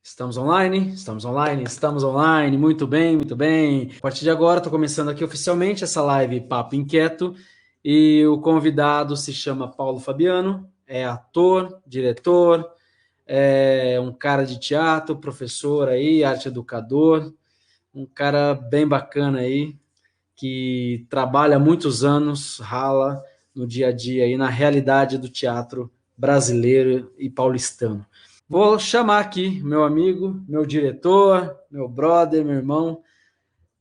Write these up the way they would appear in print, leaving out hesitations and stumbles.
Estamos online? Estamos online? Estamos online. Muito bem, muito bem. A partir de agora, estou começando aqui oficialmente essa live Papo Inquieto e o convidado se chama Paulo Fabiano, é ator, diretor, é um cara de teatro, professor aí, arte educador, um cara bem bacana aí, que trabalha há muitos anos, rala no dia a dia aí na realidade do teatro brasileiro e paulistano. Vou chamar aqui meu amigo, meu diretor, meu brother, meu irmão,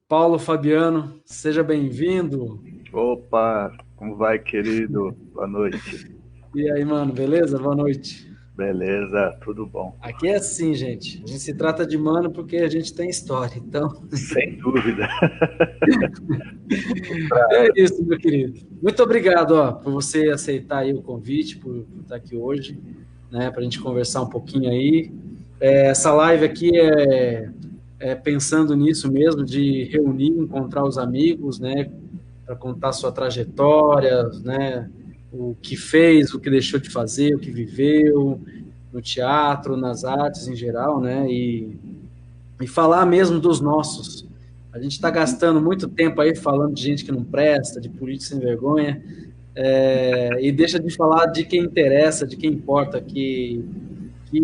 Paulo Fabiano. Seja bem-vindo. Opa, como vai, querido? Boa noite. E aí, mano, beleza? Boa noite. Beleza, tudo bom. Aqui é assim, gente. A gente se trata de mano porque a gente tem história. Então, Sem dúvida. é isso, meu querido. Muito obrigado, ó, por você aceitar aí o convite, por estar aqui hoje, né, para a gente conversar um pouquinho aí. Essa live aqui é pensando nisso mesmo, de reunir, encontrar os amigos, né, para contar sua trajetória, né, o que fez, o que deixou de fazer, o que viveu no teatro, nas artes em geral, né, e falar mesmo dos nossos. A gente está gastando muito tempo aí falando de gente que não presta, de político sem vergonha, e deixa de falar de quem interessa, de quem importa, que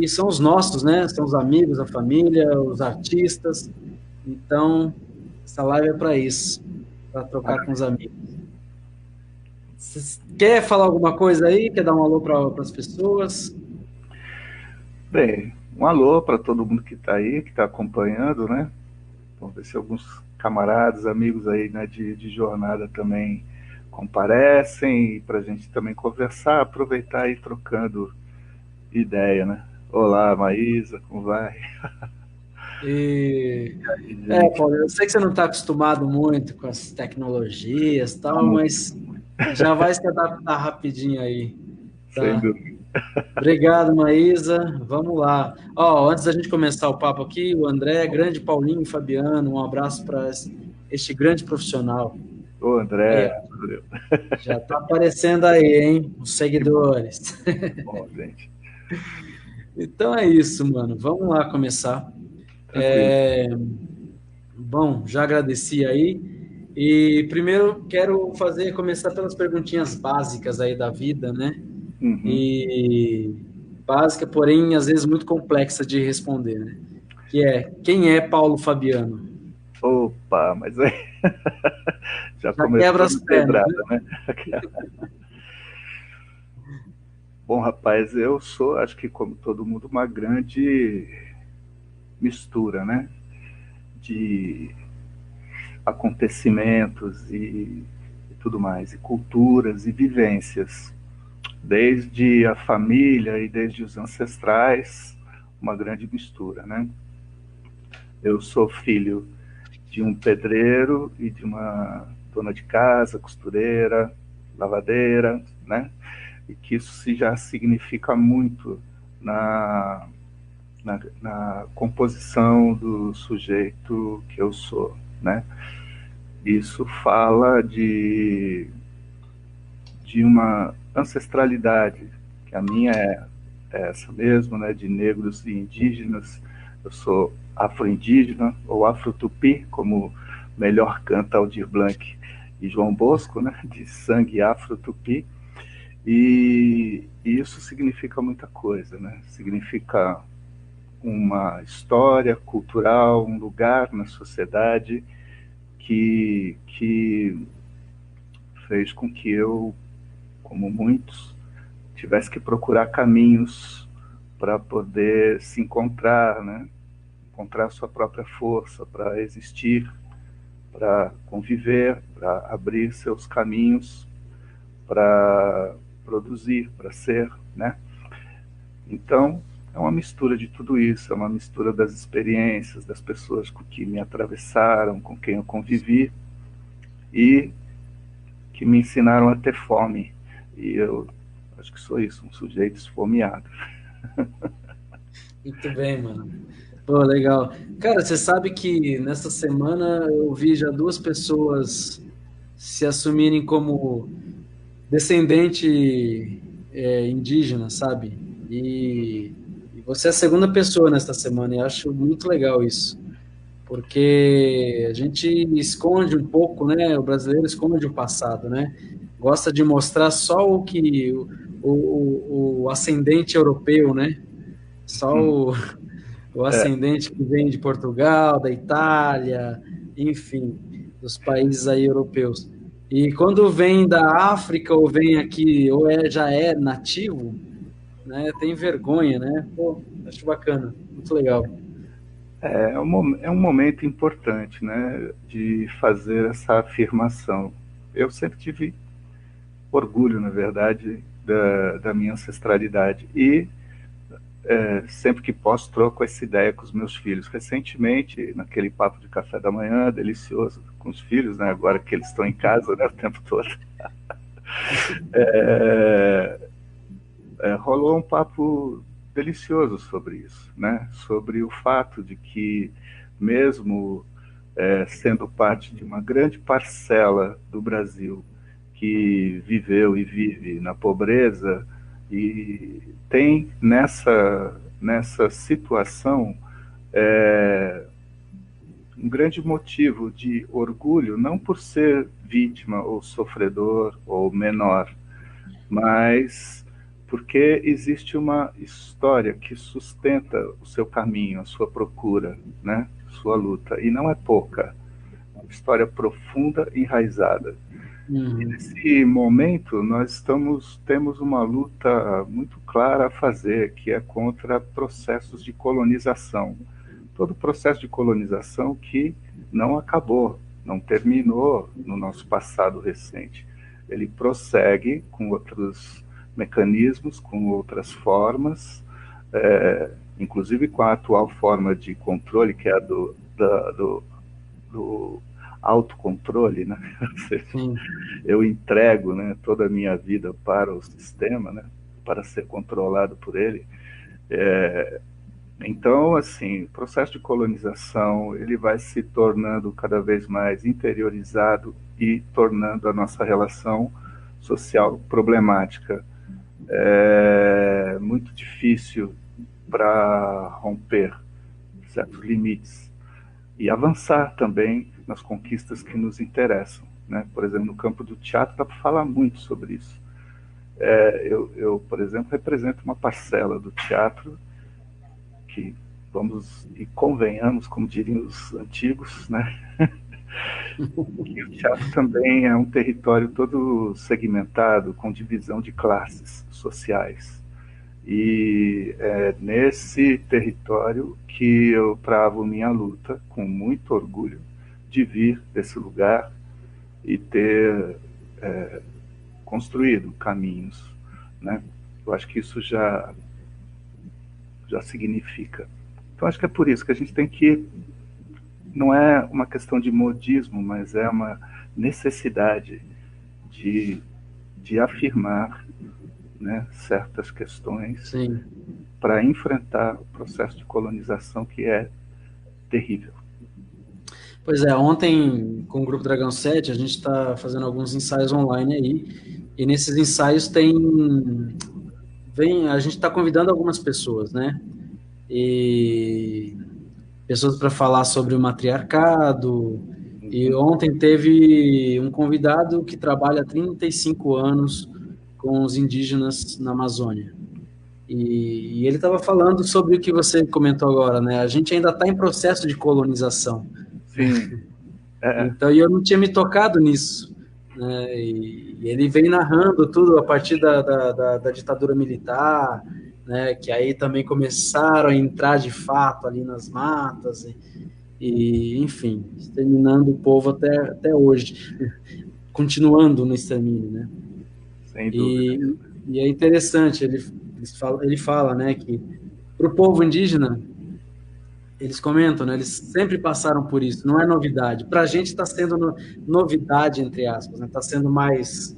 são os nossos, né? São os amigos, a família, os artistas. Então, essa live é para isso, para trocar com os amigos. Você quer falar alguma coisa aí? Quer dar um alô para as pessoas? Bem, um alô para todo mundo que está aí, que está acompanhando, né? Vamos ver se alguns camaradas, amigos aí, né, de jornada também comparecem para a gente também conversar, aproveitar e ir trocando ideia, né? Olá, Maísa, como vai? E, E, gente, Paulo, eu sei que você não está acostumado muito com as tecnologias e tal, vamos, mas já vai se adaptar rapidinho aí, sem tá? dúvida. Obrigado, Maísa. Vamos lá. Ó, antes da gente começar o papo aqui, o André, grande Paulinho Fabiano, um abraço para este grande profissional. Ô, Aí, André, ó, valeu. já está aparecendo aí, hein? Os Que bom, seguidores. bom, gente. Então é isso, mano. Vamos lá começar. Tranquilo. Bom, já agradeci aí. E primeiro quero começar pelas perguntinhas básicas aí da vida, né? Uhum. E básica, porém, às vezes muito complexa de responder, né? Que é, quem é Paulo Fabiano? Opa, mas aí já Já quebra começou as na pernas, pedrada, né? né? Bom, rapaz, eu sou, acho que como todo mundo, uma grande mistura, né? De acontecimentos e tudo mais, e culturas e vivências. Desde a família e desde os ancestrais, uma grande mistura, né? Eu sou filho de um pedreiro e de uma dona de casa, costureira, lavadeira, né? E que isso já significa muito na, na composição do sujeito que eu sou, né? Isso fala de uma ancestralidade, que a minha é essa mesmo, né? De negros e indígenas. Eu sou afro-indígena ou afro-tupi, como melhor canta Aldir Blanc e João Bosco, né? De sangue afro-tupi. E isso significa muita coisa, né? Significa uma história cultural, um lugar na sociedade que fez com que eu, como muitos, tivesse que procurar caminhos para poder se encontrar, né? Encontrar sua própria força para existir, para conviver, para abrir seus caminhos, para produzir, para ser, né? Então, é uma mistura de tudo isso, é uma mistura das experiências, das pessoas com que me atravessaram, com quem eu convivi e que me ensinaram a ter fome. E eu acho que sou isso, um sujeito esfomeado. Muito bem, mano. Pô, legal. Cara, você sabe que nessa semana eu vi já duas pessoas se assumirem como descendente indígena, sabe? E você é a segunda pessoa nesta semana, e acho muito legal isso, porque a gente esconde um pouco, né? O brasileiro esconde o passado, né? Gosta de mostrar só o que o ascendente europeu, né? Só o É, ascendente que vem de Portugal, da Itália, enfim, dos países aí europeus. E quando vem da África ou vem aqui, ou já é nativo, né, tem vergonha, né? Pô, acho bacana, muito legal. é um momento importante, né, de fazer essa afirmação. Eu sempre tive orgulho, na verdade, da minha ancestralidade e sempre que posso troco essa ideia com os meus filhos. Recentemente, naquele papo de café da manhã, delicioso com os filhos, né, agora que eles estão em casa, né, o tempo todo, é, rolou um papo delicioso sobre isso, né, sobre o fato de que mesmo sendo parte de uma grande parcela do Brasil que viveu e vive na pobreza e tem nessa situação um grande motivo de orgulho, não por ser vítima ou sofredor ou menor, mas porque existe uma história que sustenta o seu caminho, a sua procura, né? Sua luta, e não é pouca, é uma história profunda e enraizada. E Uhum. nesse momento nós temos uma luta muito clara a fazer, que é contra processos de colonização. Todo processo de colonização que não acabou, não terminou no nosso passado recente. Ele prossegue com outros mecanismos, com outras formas, inclusive com a atual forma de controle, que é a do autocontrole, né? Sim. Eu entrego, né, toda a minha vida para o sistema, né, para ser controlado por ele. Então, assim, o processo de colonização ele vai se tornando cada vez mais interiorizado e tornando a nossa relação social problemática. É muito difícil para romper certos limites e avançar também nas conquistas que nos interessam, né? Por exemplo, no campo do teatro dá para falar muito sobre isso. Eu, por exemplo, represento uma parcela do teatro que, vamos e convenhamos, como diriam os antigos, né? Que o teatro também é um território todo segmentado, com divisão de classes sociais. E é nesse território que eu travo minha luta, com muito orgulho, de vir desse lugar e ter construído caminhos, né? Eu acho que isso já significa. Então acho que é por isso que a gente tem que, não é uma questão de modismo, mas é uma necessidade de, de afirmar, né, certas questões Sim. para enfrentar o processo de colonização que é terrível. Pois é, ontem com o Grupo Dragão 7 a gente está fazendo alguns ensaios online aí, e nesses ensaios a gente está convidando algumas pessoas, né? E pessoas para falar sobre o matriarcado. E ontem teve um convidado que trabalha há 35 anos com os indígenas na Amazônia. E ele estava falando sobre o que você comentou agora, né? A gente ainda está em processo de colonização. Sim, é, Então, eu não tinha me tocado nisso, né? E ele vem narrando tudo a partir da ditadura militar, né? Que aí também começaram a entrar de fato ali nas matas, enfim, exterminando o povo até hoje, continuando no extermínio, né? sem dúvida. E é interessante, ele fala, né, que para o povo indígena, eles comentam, né? Eles sempre passaram por isso, não é novidade. Para a gente está sendo novidade, entre aspas, né? Está sendo mais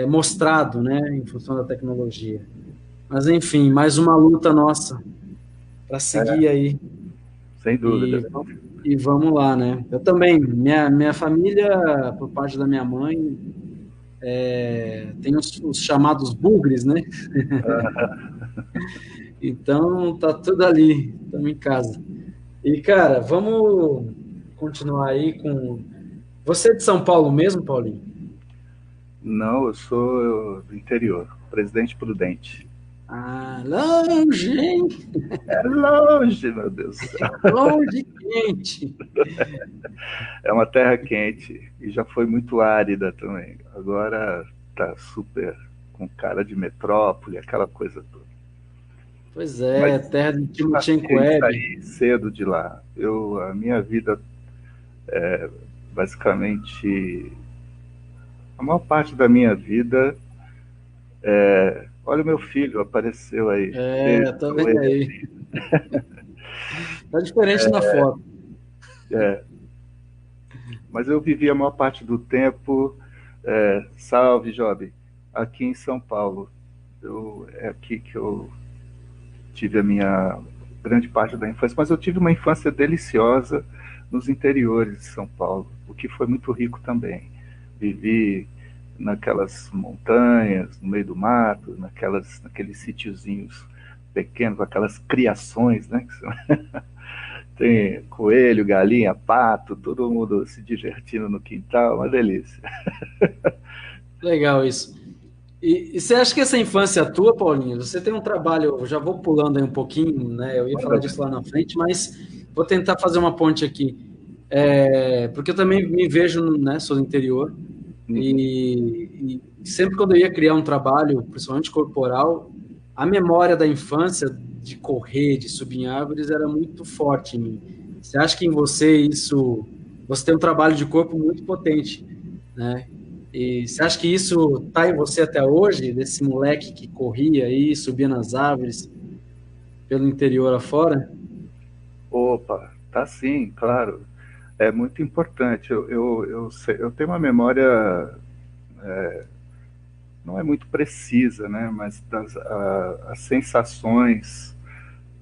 mostrado, né? Em função da tecnologia. Mas, enfim, mais uma luta nossa para seguir aí. Sem dúvida. E, e vamos lá, né? Eu também, minha família, por parte da minha mãe, tem os chamados bugres, né? Então, tá tudo ali, estamos em casa. E, cara, vamos continuar aí com... Você é de São Paulo mesmo, Paulinho? Não, eu sou do interior, Presidente Prudente. Ah, longe, hein? É longe, meu Deus do céu. Longe, quente. É uma terra quente e já foi muito árida também. Agora tá super com cara de metrópole, aquela coisa toda. Pois Mas é, terra de Timochenko passei e Web. saí cedo de lá. A minha vida, basicamente, a maior parte da minha vida, olha o meu filho, apareceu aí. É, Beijo tá pra vendo ele. aí? Tá diferente na foto. É, mas eu vivi a maior parte do tempo, salve, Job, aqui em São Paulo. É aqui que eu tive a minha grande parte da infância, mas eu tive uma infância deliciosa nos interiores de São Paulo, o que foi muito rico também. Vivi naquelas montanhas, no meio do mato, naqueles sítiozinhos pequenos, aquelas criações, né? Tem coelho, galinha, pato, todo mundo se divertindo no quintal, uma delícia. Legal isso. E você acha que essa infância tua, Paulinho, você tem um trabalho, eu já vou pulando aí um pouquinho, né? Eu ia falar disso lá na frente, mas vou tentar fazer uma ponte aqui. Porque eu também me vejo, né? Sou do interior, Uhum. e sempre quando eu ia criar um trabalho, principalmente corporal, a memória da infância, de correr, de subir em árvores, era muito forte em mim. Você acha que em você isso. Você tem um trabalho de corpo muito potente, né? E você acha que isso tá em você até hoje, desse moleque que corria aí, subia nas árvores pelo interior afora? Opa, tá sim, claro. É muito importante. Eu tenho uma memória, não é muito precisa, né? Mas as sensações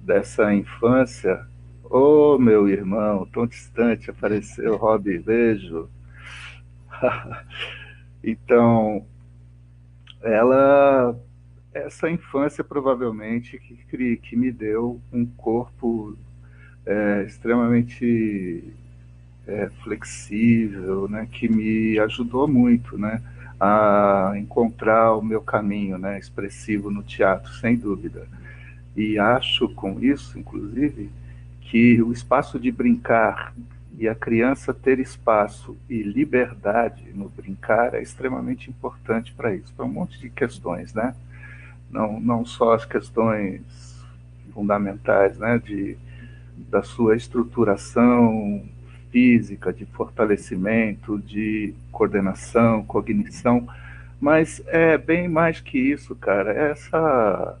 dessa infância. Ô, meu irmão, tão distante, apareceu Rob, beijo. Então, ela, essa infância provavelmente que me deu um corpo extremamente flexível, né, que me ajudou muito, né, a encontrar o meu caminho, né, expressivo no teatro, sem dúvida. E acho com isso, inclusive, que o espaço de brincar e a criança ter espaço e liberdade no brincar é extremamente importante para isso, para um monte de questões, né? Não só as questões fundamentais, né, da sua estruturação física, de fortalecimento, de coordenação, cognição, mas é bem mais que isso, cara. Essa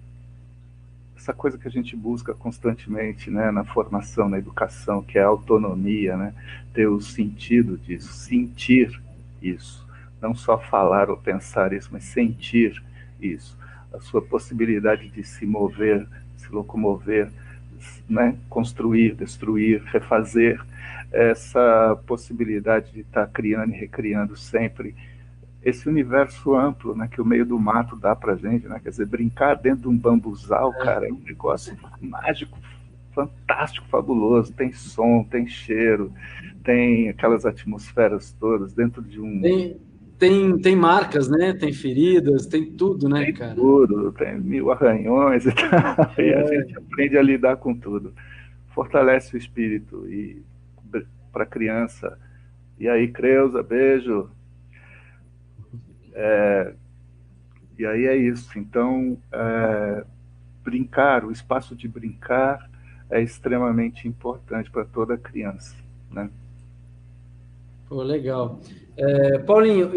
coisa que a gente busca constantemente, né, na formação, na educação, que é a autonomia, né, ter o sentido disso, sentir isso, não só falar ou pensar isso, mas sentir isso, a sua possibilidade de se mover, se locomover, né, construir, destruir, refazer, essa possibilidade de estar criando e recriando sempre esse universo amplo, né, que o meio do mato dá pra gente, né? Quer dizer, brincar dentro de um bambuzal, cara, é um negócio mágico, fantástico, fabuloso. Tem som, tem cheiro, tem aquelas atmosferas todas dentro de um. Tem, tem marcas, né? Tem feridas, tem tudo, né, Tem cara? tudo, tem mil arranhões e tal, e a É, gente aprende a lidar com tudo. Fortalece o espírito e para criança. E aí, Creuza, beijo. E aí é isso. Então, brincar, o espaço de brincar é extremamente importante para toda criança, né? pô, legal. Paulinho,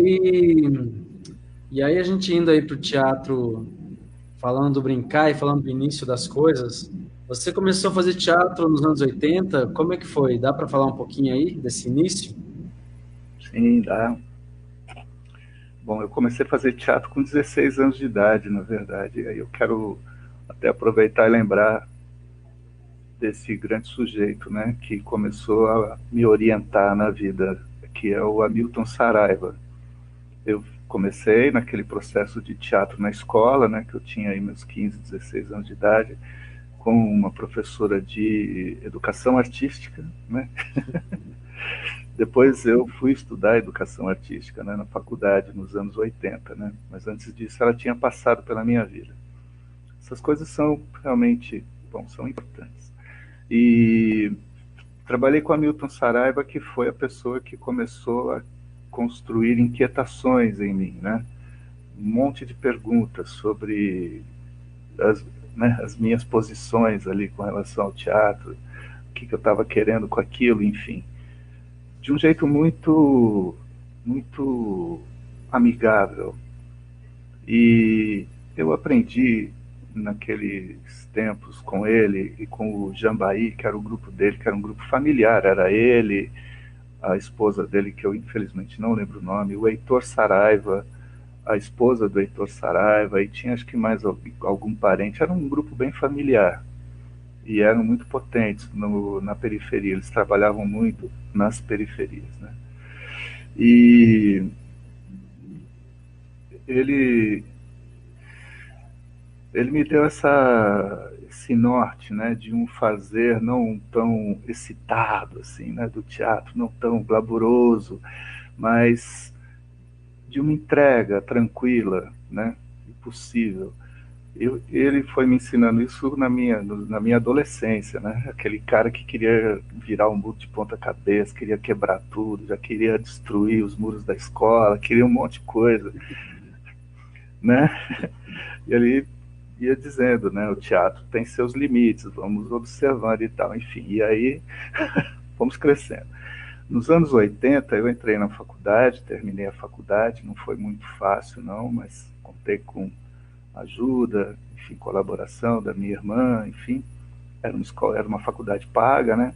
e aí a gente indo aí para o teatro, falando do brincar e falando do início das coisas, você começou a fazer teatro nos anos 80. Como é que foi? Dá para falar um pouquinho aí desse início? Sim, dá. Bom, eu comecei a fazer teatro com 16 anos de idade, na verdade. E aí eu quero até aproveitar e lembrar desse grande sujeito, né, que começou a me orientar na vida, que é o Hamilton Saraiva. Eu comecei naquele processo de teatro na escola, né, que eu tinha aí meus 15, 16 anos de idade, com uma professora de educação artística, né? Depois eu fui estudar educação artística, né, na faculdade, nos anos 80, né? Mas antes disso ela tinha passado pela minha vida. Essas coisas são realmente, bom, são importantes. E trabalhei com a Milton Saraiva, que foi a pessoa que começou a construir inquietações em mim, né? Um monte de perguntas sobre as minhas posições ali com relação ao teatro, o que eu estava querendo com aquilo, enfim. De um jeito muito, muito amigável. E eu aprendi naqueles tempos com ele e com o Jambaí, que era o grupo dele, que era um grupo familiar, era ele, a esposa dele, que eu infelizmente não lembro o nome, o Heitor Saraiva, a esposa do Heitor Saraiva, e tinha acho que mais algum parente, era um grupo bem familiar, e eram muito potentes na periferia, eles trabalhavam muito nas periferias, né? E ele me deu esse norte, né, de um fazer não tão excitado, assim, né, do teatro, não tão glamuroso, mas de uma entrega tranquila, né, possível. Ele foi me ensinando isso na minha adolescência, né, aquele cara que queria virar o mundo de ponta cabeça, queria quebrar tudo, já queria destruir os muros da escola, queria um monte de coisa, né, e ele ia dizendo, né, o teatro tem seus limites, vamos observando e tal, enfim, e aí fomos crescendo. Nos anos 80 eu entrei na faculdade, terminei a faculdade, não foi muito fácil não, mas contei com ajuda, enfim, colaboração da minha irmã, enfim, era uma faculdade paga, né,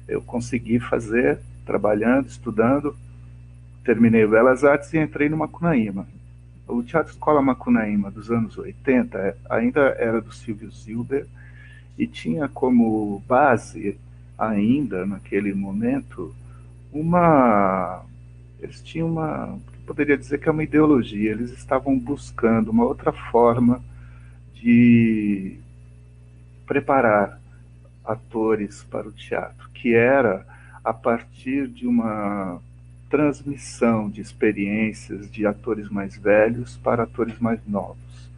eu consegui fazer, trabalhando, estudando, terminei o Belas Artes e entrei no Macunaíma. O Teatro Escola Macunaíma dos anos 80 ainda era do Silvio Zilber e tinha como base, ainda naquele momento, eles tinham poderia dizer que é uma ideologia, eles estavam buscando uma outra forma de preparar atores para o teatro, que era a partir de uma transmissão de experiências de atores mais velhos para atores mais novos.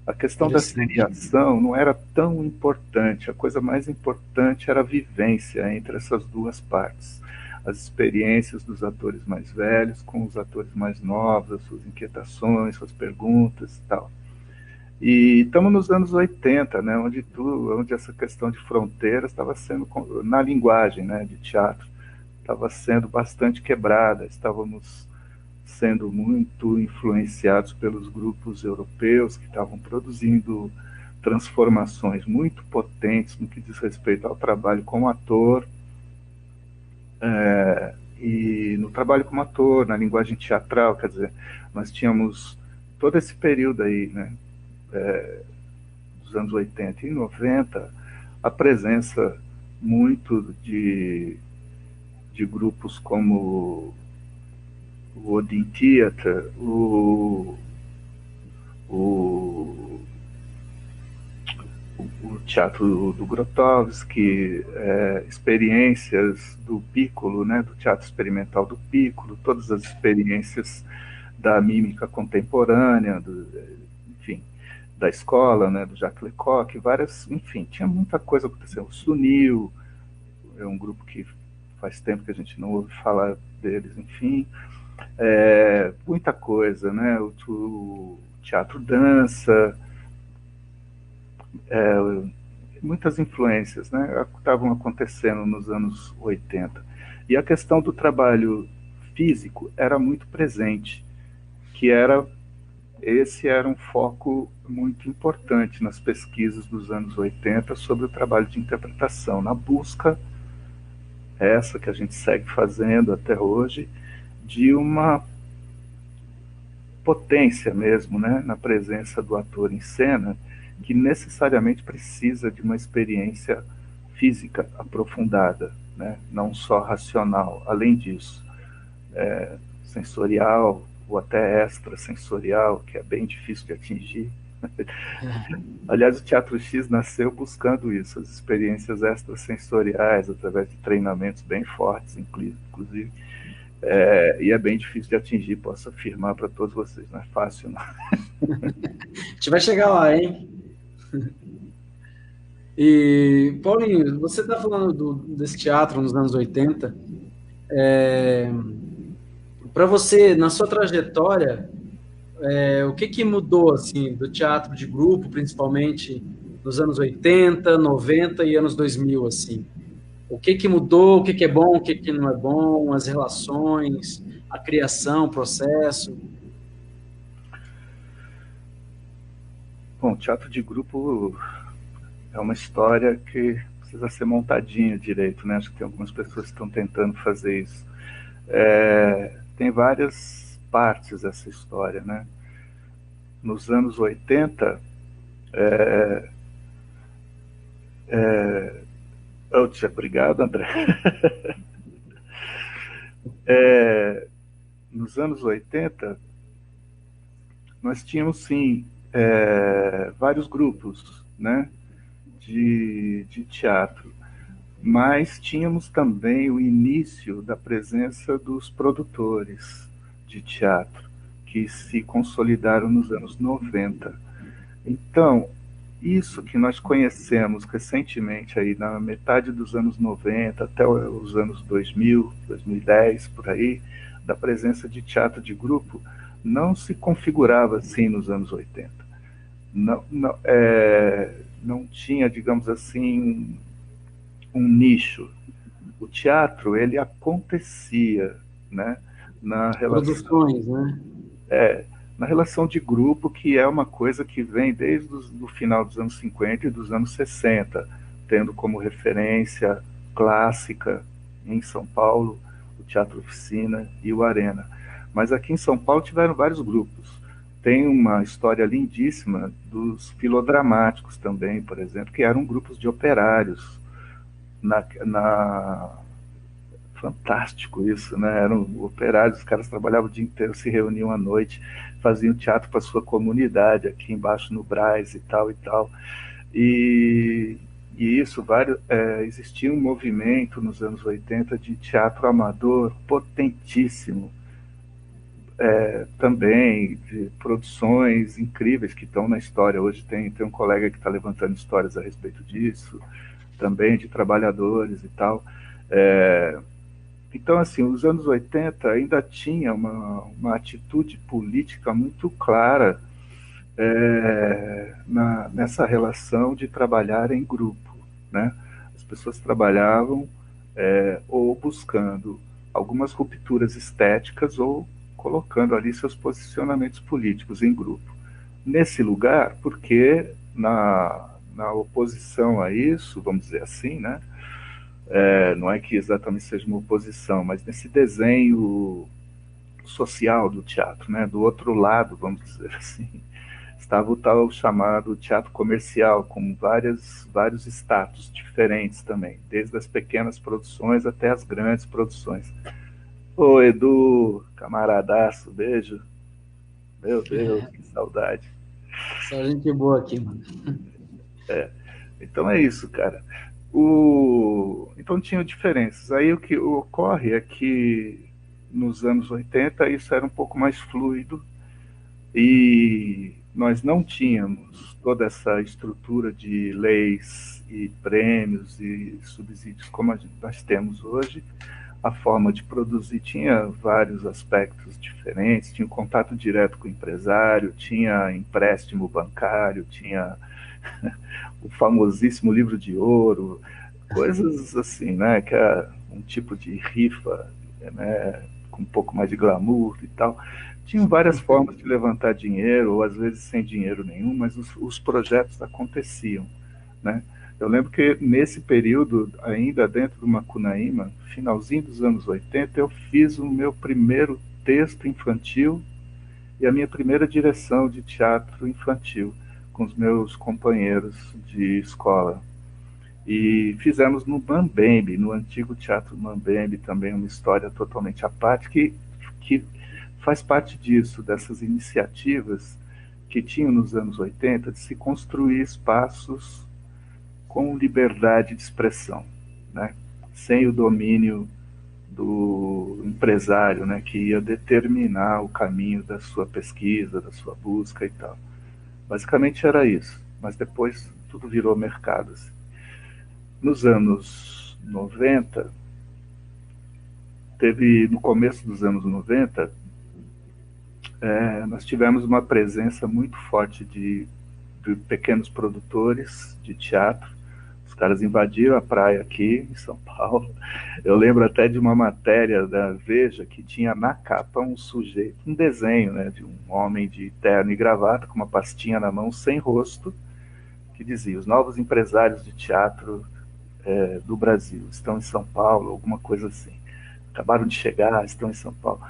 A questão da seriação não era tão importante, a coisa mais importante era a vivência entre essas duas partes. As experiências dos atores mais velhos com os atores mais novos, as suas inquietações, suas perguntas e tal. E estamos nos anos 80, né, onde essa questão de fronteiras estava sendo, na linguagem, né, de teatro, estava sendo bastante quebrada, estávamos sendo muito influenciados pelos grupos europeus que estavam produzindo transformações muito potentes no que diz respeito ao trabalho como ator, e no trabalho como ator, na linguagem teatral, quer dizer, nós tínhamos todo esse período aí, né, dos anos 80 e 90, a presença muito de grupos como o Odin Theater, o teatro do Grotowski, experiências do Piccolo, né, do teatro experimental do Piccolo, todas as experiências da mímica contemporânea, enfim, da escola, né, do Jacques Lecoq, enfim, tinha muita coisa acontecendo. O Sunil é um grupo que faz tempo que a gente não ouve falar deles, enfim, muita coisa, né, o teatro dança, muitas influências, né, estavam acontecendo nos anos 80. E a questão do trabalho físico era muito presente, esse era um foco muito importante nas pesquisas dos anos 80 sobre o trabalho de interpretação, na busca, essa que a gente segue fazendo até hoje, de uma potência mesmo, né, na presença do ator em cena, que necessariamente precisa de uma experiência física aprofundada, né, não só racional, além disso, sensorial ou até extrasensorial, que é bem difícil de atingir, Aliás, o Teatro X nasceu buscando isso, as experiências extrasensoriais, através de treinamentos bem fortes, inclusive. E é bem difícil de atingir, posso afirmar para todos vocês, não é fácil, não. A gente vai chegar lá, hein? E, Paulinho, você está falando desse teatro nos anos 80. Para você, na sua trajetória, o que que mudou, assim, do teatro de grupo, principalmente nos anos 80, 90 e anos 2000, assim? O que que mudou, o que que é bom, o que que não é bom, as relações, a criação, o processo? Bom, teatro de grupo é uma história que precisa ser montadinha direito, né? Acho que tem algumas pessoas que estão tentando fazer isso. Tem várias partes essa história, né? Nos anos 80, obrigado, André. Nos anos 80, nós tínhamos, sim, vários grupos, né, de teatro, mas tínhamos também o início da presença dos produtores de teatro, que se consolidaram nos anos 90. Então, isso que nós conhecemos recentemente, aí na metade dos anos 90 até os anos 2000, 2010, por aí, da presença de teatro de grupo, não se configurava assim nos anos 80. Não tinha, digamos assim, um nicho. O teatro, ele acontecia, né, na relação, Produções, né? na relação de grupo, que é uma coisa que vem desde o final dos anos 50 e dos anos 60, tendo como referência clássica em São Paulo o Teatro Oficina e o Arena. Mas aqui em São Paulo tiveram vários grupos. Tem uma história lindíssima dos filodramáticos também, por exemplo, que eram grupos de operários na fantástico isso, né? Eram operários, os caras trabalhavam o dia inteiro, se reuniam à noite, faziam teatro para sua comunidade, aqui embaixo no Brás e tal e tal. E, e isso, existia um movimento nos anos 80 de teatro amador potentíssimo, também, de produções incríveis que estão na história. Hoje tem um colega que está levantando histórias a respeito disso, também de trabalhadores e tal. Então, assim, os anos 80 ainda tinha uma atitude política muito clara nessa relação de trabalhar em grupo, né? As pessoas trabalhavam ou buscando algumas rupturas estéticas ou colocando ali seus posicionamentos políticos em grupo. Nesse lugar, porque na oposição a isso, vamos dizer assim, né? Não é que exatamente seja uma oposição, mas nesse desenho social do teatro, né? Do outro lado, vamos dizer assim, estava o tal chamado teatro comercial, com vários status diferentes também, desde as pequenas produções até as grandes produções. Ô, Edu, camaradaço, beijo. Meu Deus, que saudade. Só gente boa aqui, mano. Então é isso, cara. Então tinham diferenças. Aí o que ocorre é que nos anos 80 isso era um pouco mais fluido e nós não tínhamos toda essa estrutura de leis e prêmios e subsídios como nós temos hoje. A forma de produzir tinha vários aspectos diferentes, tinha um contato direto com o empresário, tinha empréstimo bancário, tinha o famosíssimo livro de ouro, coisas assim, né, que é um tipo de rifa, né, com um pouco mais de glamour e tal. Tinham várias formas de levantar dinheiro, ou às vezes sem dinheiro nenhum, mas os projetos aconteciam, né? Eu lembro que nesse período, ainda dentro do Macunaíma, finalzinho dos anos 80, eu fiz o meu primeiro texto infantil e a minha primeira direção de teatro infantil com os meus companheiros de escola. E fizemos no Mambembe, no antigo Teatro Mambembe, também uma história totalmente à parte, que faz parte disso, dessas iniciativas que tinham nos anos 80 de se construir espaços com liberdade de expressão, né? Sem o domínio do empresário, né, que ia determinar o caminho da sua pesquisa, da sua busca e tal. Basicamente era isso, mas depois tudo virou mercado. Assim. Nos anos 90, no começo dos anos 90, nós tivemos uma presença muito forte de pequenos produtores de teatro. Os caras invadiram a praia aqui em São Paulo. Eu lembro até de uma matéria da Veja que tinha na capa um sujeito, um desenho, né, de um homem de terno e gravata com uma pastinha na mão sem rosto, que dizia: os novos empresários de teatro do Brasil estão em São Paulo, alguma coisa assim. Acabaram de chegar, estão em São Paulo.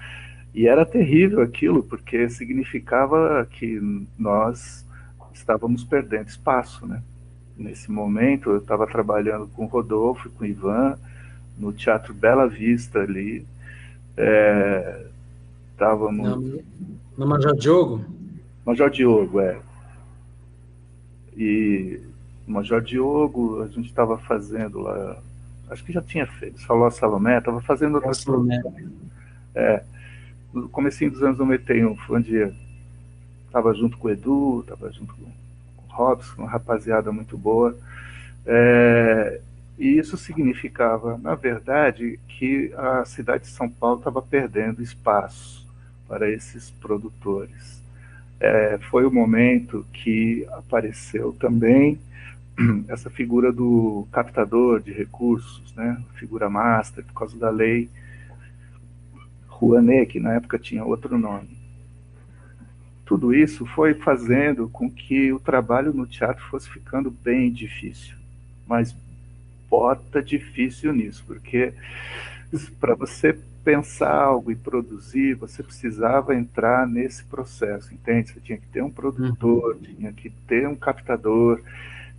E era terrível aquilo, porque significava que nós estávamos perdendo espaço, né? Nesse momento, eu estava trabalhando com o Rodolfo e com o Ivan, no Teatro Bela Vista ali. Estávamos... No Major Diogo? Major Diogo, E no Major Diogo, a gente estava fazendo lá... Acho que já tinha feito, Saló Salomé, estava fazendo outras produções. No comecinho dos anos 91, foi onde estava junto com o Edu, estava junto com o Robson, uma rapaziada muito boa. E isso significava, na verdade, que a cidade de São Paulo estava perdendo espaço para esses produtores. Foi o momento que apareceu também essa figura do captador de recursos, né? Figura master, por causa da lei Rouanet, que na época tinha outro nome. Tudo isso foi fazendo com que o trabalho no teatro fosse ficando bem difícil. Mas bota difícil nisso, porque para você pensar algo e produzir, você precisava entrar nesse processo, entende? Você tinha que ter um produtor, tinha que ter um captador,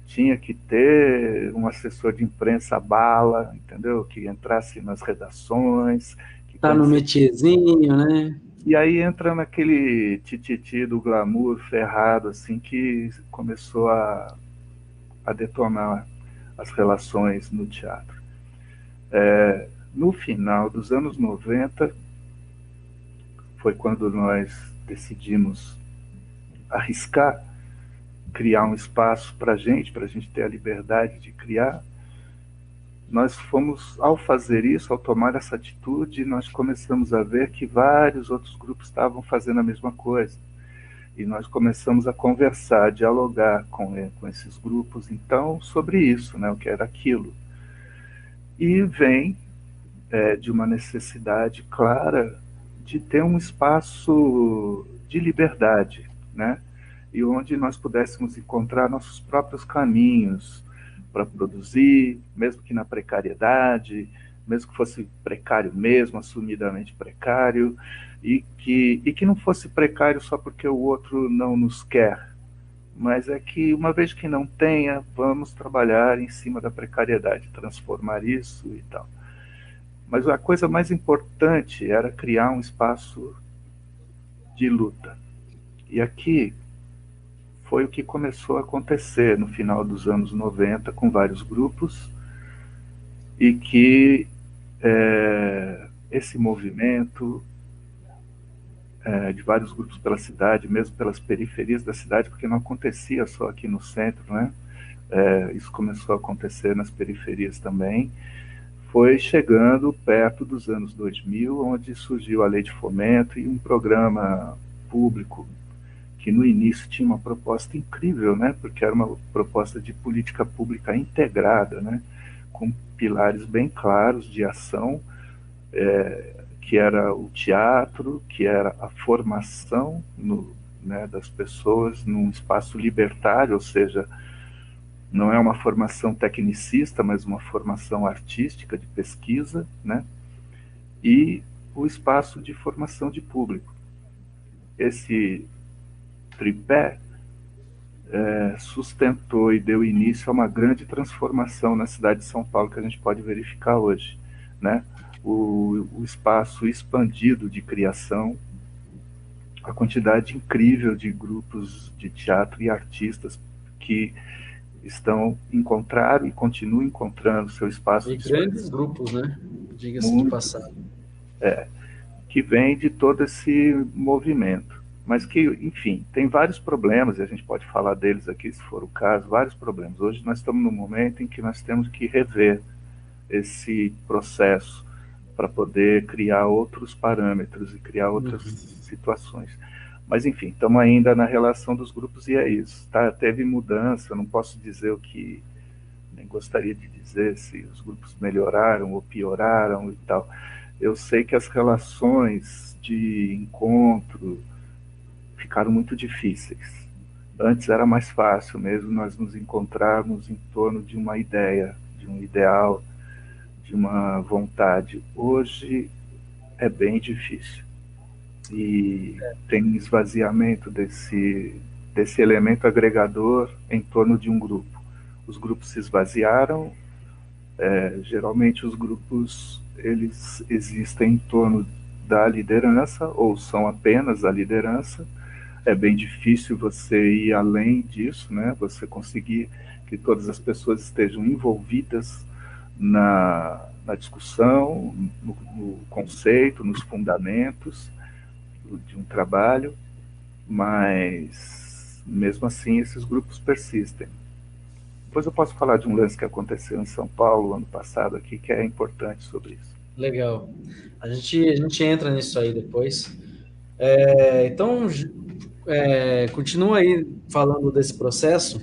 tinha que ter um assessor de imprensa bala, entendeu? Que entrasse nas redações. Tá no métierzinho, né? E aí entra naquele tititi do glamour ferrado, assim, que começou a detonar as relações no teatro. No final dos anos 90, foi quando nós decidimos arriscar, criar um espaço para a gente ter a liberdade de criar. Nós fomos, ao fazer isso, ao tomar essa atitude, nós começamos a ver que vários outros grupos estavam fazendo a mesma coisa. E nós começamos a conversar, a dialogar com esses grupos, então, sobre isso, né, o que era aquilo. E vem de uma necessidade clara de ter um espaço de liberdade, né, e onde nós pudéssemos encontrar nossos próprios caminhos para produzir, mesmo que na precariedade, mesmo que fosse precário mesmo, assumidamente precário, e que não fosse precário só porque o outro não nos quer, mas é que, uma vez que não tenha, vamos trabalhar em cima da precariedade, transformar isso e tal. Mas a coisa mais importante era criar um espaço de luta. E aqui foi o que começou a acontecer no final dos anos 90, com vários grupos, e que esse movimento de vários grupos pela cidade, mesmo pelas periferias da cidade, porque não acontecia só aqui no centro, né? Isso começou a acontecer nas periferias também, foi chegando perto dos anos 2000, onde surgiu a Lei de Fomento e um programa público que no início tinha uma proposta incrível, né? Porque era uma proposta de política pública integrada, né? Com pilares bem claros de ação, que era o teatro, que era a formação das pessoas num espaço libertário, ou seja, não é uma formação tecnicista, mas uma formação artística, de pesquisa, né? E o espaço de formação de público. Esse tripé sustentou e deu início a uma grande transformação na cidade de São Paulo, que a gente pode verificar hoje, né? O espaço expandido de criação, a quantidade incrível de grupos de teatro e artistas que encontraram e continuam encontrando seu espaço E de grandes expressão. grupos, né? Diga-se de Muitos, passagem. que vem de todo esse movimento. Mas que, enfim, tem vários problemas, e a gente pode falar deles aqui, se for o caso, vários problemas. Hoje nós estamos num momento em que nós temos que rever esse processo para poder criar outros parâmetros e criar outras Uhum. situações. Mas, enfim, estamos ainda na relação dos grupos e é isso. Tá? Teve mudança, não posso dizer o que nem gostaria de dizer se os grupos melhoraram ou pioraram e tal. Eu sei que as relações de encontro ficaram muito difíceis. Antes era mais fácil mesmo nós nos encontrarmos em torno de uma ideia, de um ideal, de uma vontade. Hoje é bem difícil. E tem esvaziamento desse elemento agregador em torno de um grupo. Os grupos se esvaziaram, geralmente os grupos eles existem em torno da liderança ou são apenas a liderança. É bem difícil você ir além disso, né? Você conseguir que todas as pessoas estejam envolvidas na discussão, no conceito, nos fundamentos de um trabalho, mas mesmo assim esses grupos persistem. Depois eu posso falar de um lance que aconteceu em São Paulo ano passado aqui, que é importante sobre isso. Legal. A gente entra nisso aí depois. Então, continua aí falando desse processo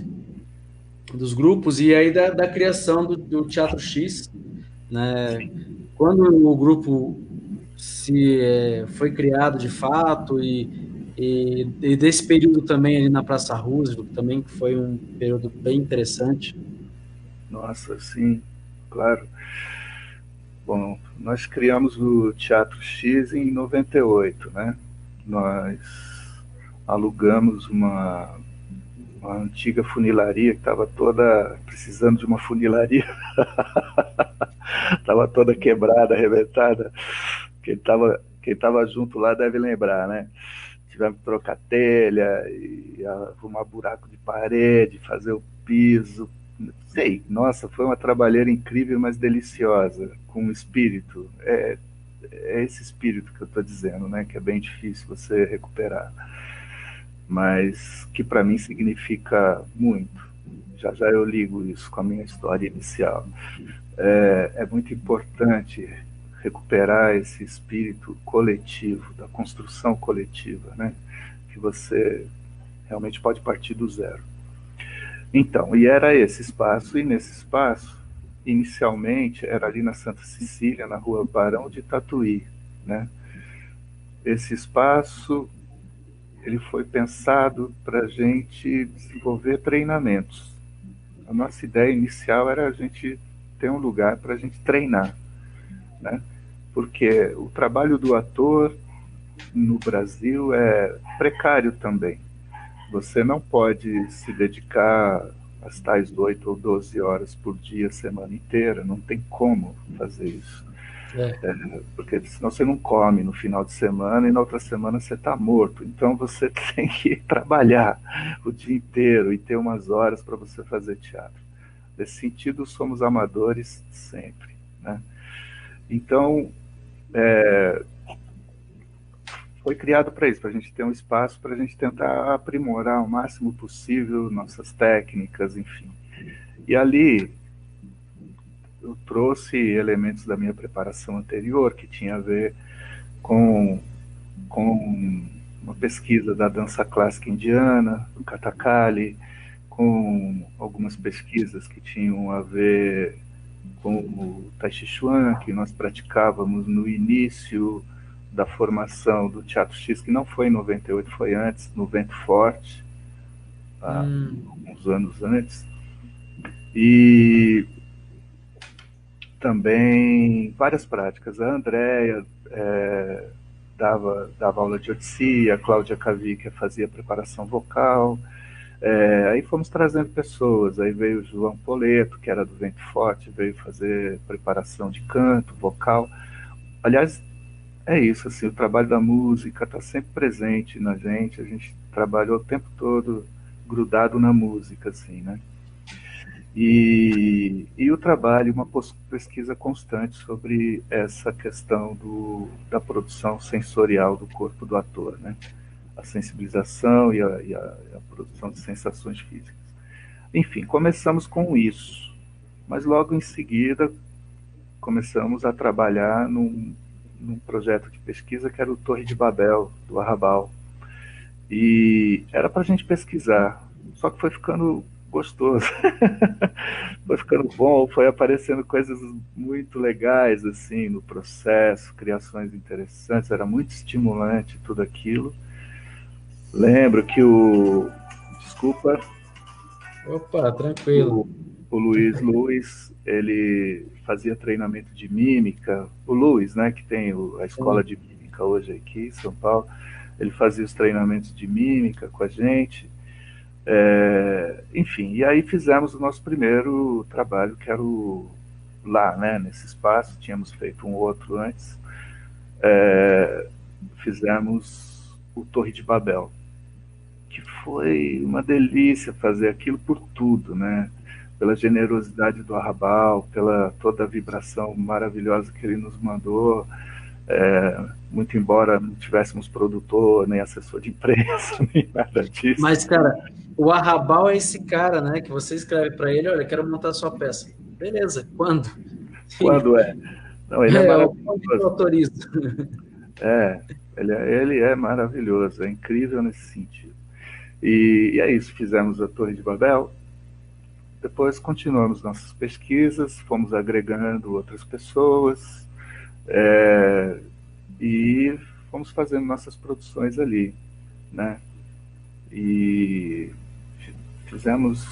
dos grupos e aí da criação do Teatro X, né? Quando o grupo foi criado de fato e desse período também ali na Praça Roosevelt, também que foi um período bem interessante. Nossa, sim, claro. Bom, nós criamos o Teatro X em 98, né? Nós alugamos uma antiga funilaria que estava toda precisando de uma funilaria, estava toda quebrada, arrebentada. Quem tava junto lá deve lembrar, né? Tivemos que trocar telha, e arrumar buraco de parede, fazer o piso. Sei, nossa, foi uma trabalheira incrível, mas deliciosa, com espírito. É esse espírito que eu estou dizendo, né? Que é bem difícil você recuperar, mas que para mim significa muito. Já já eu ligo isso com a minha história inicial. É muito importante recuperar esse espírito coletivo, da construção coletiva, né? Que você realmente pode partir do zero. Então, e era esse espaço, e nesse espaço, inicialmente, era ali na Santa Cecília, na rua Barão de Tatuí, né? Esse espaço, ele foi pensado para a gente desenvolver treinamentos. A nossa ideia inicial era a gente ter um lugar para a gente treinar, né? Porque o trabalho do ator no Brasil é precário também. Você não pode se dedicar às tais 8 ou 12 horas por dia, a semana inteira, não tem como fazer isso. É, Porque senão você não come no final de semana e na outra semana você está morto. Então você tem que trabalhar o dia inteiro e ter umas horas para você fazer teatro. Nesse sentido, somos amadores sempre, né? Então, foi criado para isso, para a gente ter um espaço para a gente tentar aprimorar o máximo possível nossas técnicas, enfim. E ali eu trouxe elementos da minha preparação anterior que tinha a ver com, com uma pesquisa da dança clássica indiana, do Kathakali, com algumas pesquisas que tinham a ver com o Tai Chi Chuan, que nós praticávamos no início da formação do Teatro X, que não foi em 98, foi antes, no Vento Forte, há alguns anos antes. E também várias práticas. A Andrea dava aula de Otsi, a Cláudia Cavicchia fazia preparação vocal. Aí fomos trazendo pessoas, aí veio o João Poleto, que era do Vento Forte, veio fazer preparação de canto, vocal. Aliás, é isso, assim, o trabalho da música está sempre presente na gente, a gente trabalhou o tempo todo grudado na música, assim, né? E o trabalho, uma pesquisa constante sobre essa questão da produção sensorial do corpo do ator, né? A sensibilização e a produção de sensações físicas. Enfim, começamos com isso, mas logo em seguida começamos a trabalhar num projeto de pesquisa que era o Torre de Babel, do Arrabal. E era para a gente pesquisar, só que foi ficando gostoso, foi ficando bom, foi aparecendo coisas muito legais assim no processo, criações interessantes, era muito estimulante tudo aquilo. Lembro que desculpa, Opa, tranquilo. o, o Luiz, ele fazia treinamento de mímica, o Luiz, né, que tem a escola Sim. de mímica hoje aqui em São Paulo, ele fazia os treinamentos de mímica com a gente. Enfim, e aí fizemos o nosso primeiro trabalho, que era lá, né, nesse espaço, tínhamos feito um outro antes, fizemos o Torre de Babel, que foi uma delícia fazer aquilo por tudo, né? Pela generosidade do Arrabal, pela toda a vibração maravilhosa que ele nos mandou, muito embora não tivéssemos produtor, nem assessor de imprensa, nem nada disso. Mas, cara, o Arrabal é esse cara, né? Que você escreve para ele, olha, quero montar sua peça. Beleza, quando? Quando é? Não, ele é É, onde que eu maravilhoso. autorizo? É, ele é maravilhoso, é incrível nesse sentido. E é isso, fizemos a Torre de Babel, depois continuamos nossas pesquisas, fomos agregando outras pessoas, é, e fomos fazendo nossas produções ali, né? E fizemos,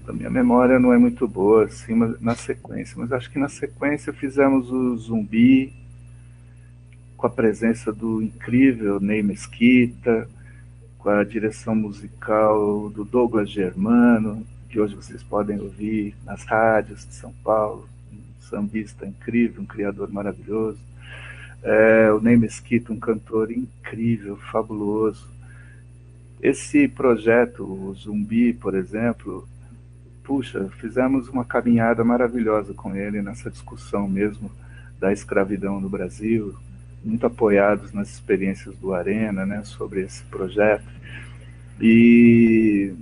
a minha memória não é muito boa assim, na sequência, mas acho que na sequência fizemos o Zumbi, com a presença do incrível Ney Mesquita, com a direção musical do Douglas Germano, que hoje vocês podem ouvir nas rádios de São Paulo, um sambista incrível, um criador maravilhoso. O Ney Mesquita, um cantor incrível, fabuloso. Esse projeto, o Zumbi, por exemplo, puxa, fizemos uma caminhada maravilhosa com ele nessa discussão mesmo da escravidão no Brasil, muito apoiados nas experiências do Arena, né, sobre esse projeto. E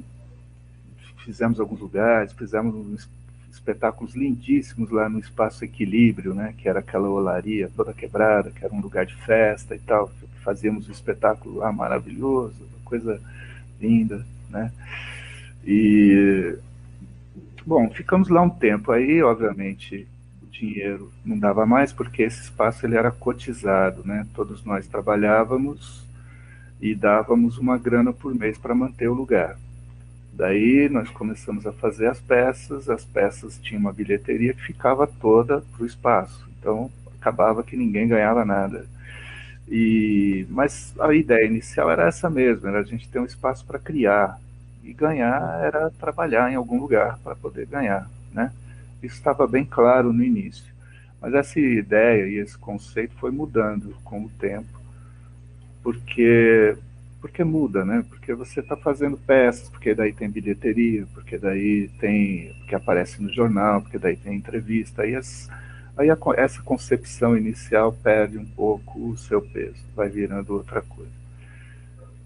fizemos alguns lugares, fizemos espetáculos lindíssimos lá no Espaço Equilíbrio, né, que era aquela olaria toda quebrada, que era um lugar de festa e tal. Fazíamos um espetáculo lá maravilhoso, uma coisa linda, né? E bom, ficamos lá um tempo. Aí, obviamente, o dinheiro não dava mais porque esse espaço ele era cotizado, né? Todos nós trabalhávamos e dávamos uma grana por mês para manter o lugar. Daí nós começamos a fazer as peças tinham uma bilheteria que ficava toda para o espaço, então acabava que ninguém ganhava nada. Mas a ideia inicial era essa mesmo, era a gente ter um espaço para criar, e ganhar era trabalhar em algum lugar para poder ganhar, né? Isso estava bem claro no início, mas essa ideia e esse conceito foi mudando com o tempo, porque muda, né? Porque você está fazendo peças, porque daí tem bilheteria, porque aparece no jornal, porque daí tem entrevista, essa concepção inicial perde um pouco o seu peso, vai virando outra coisa.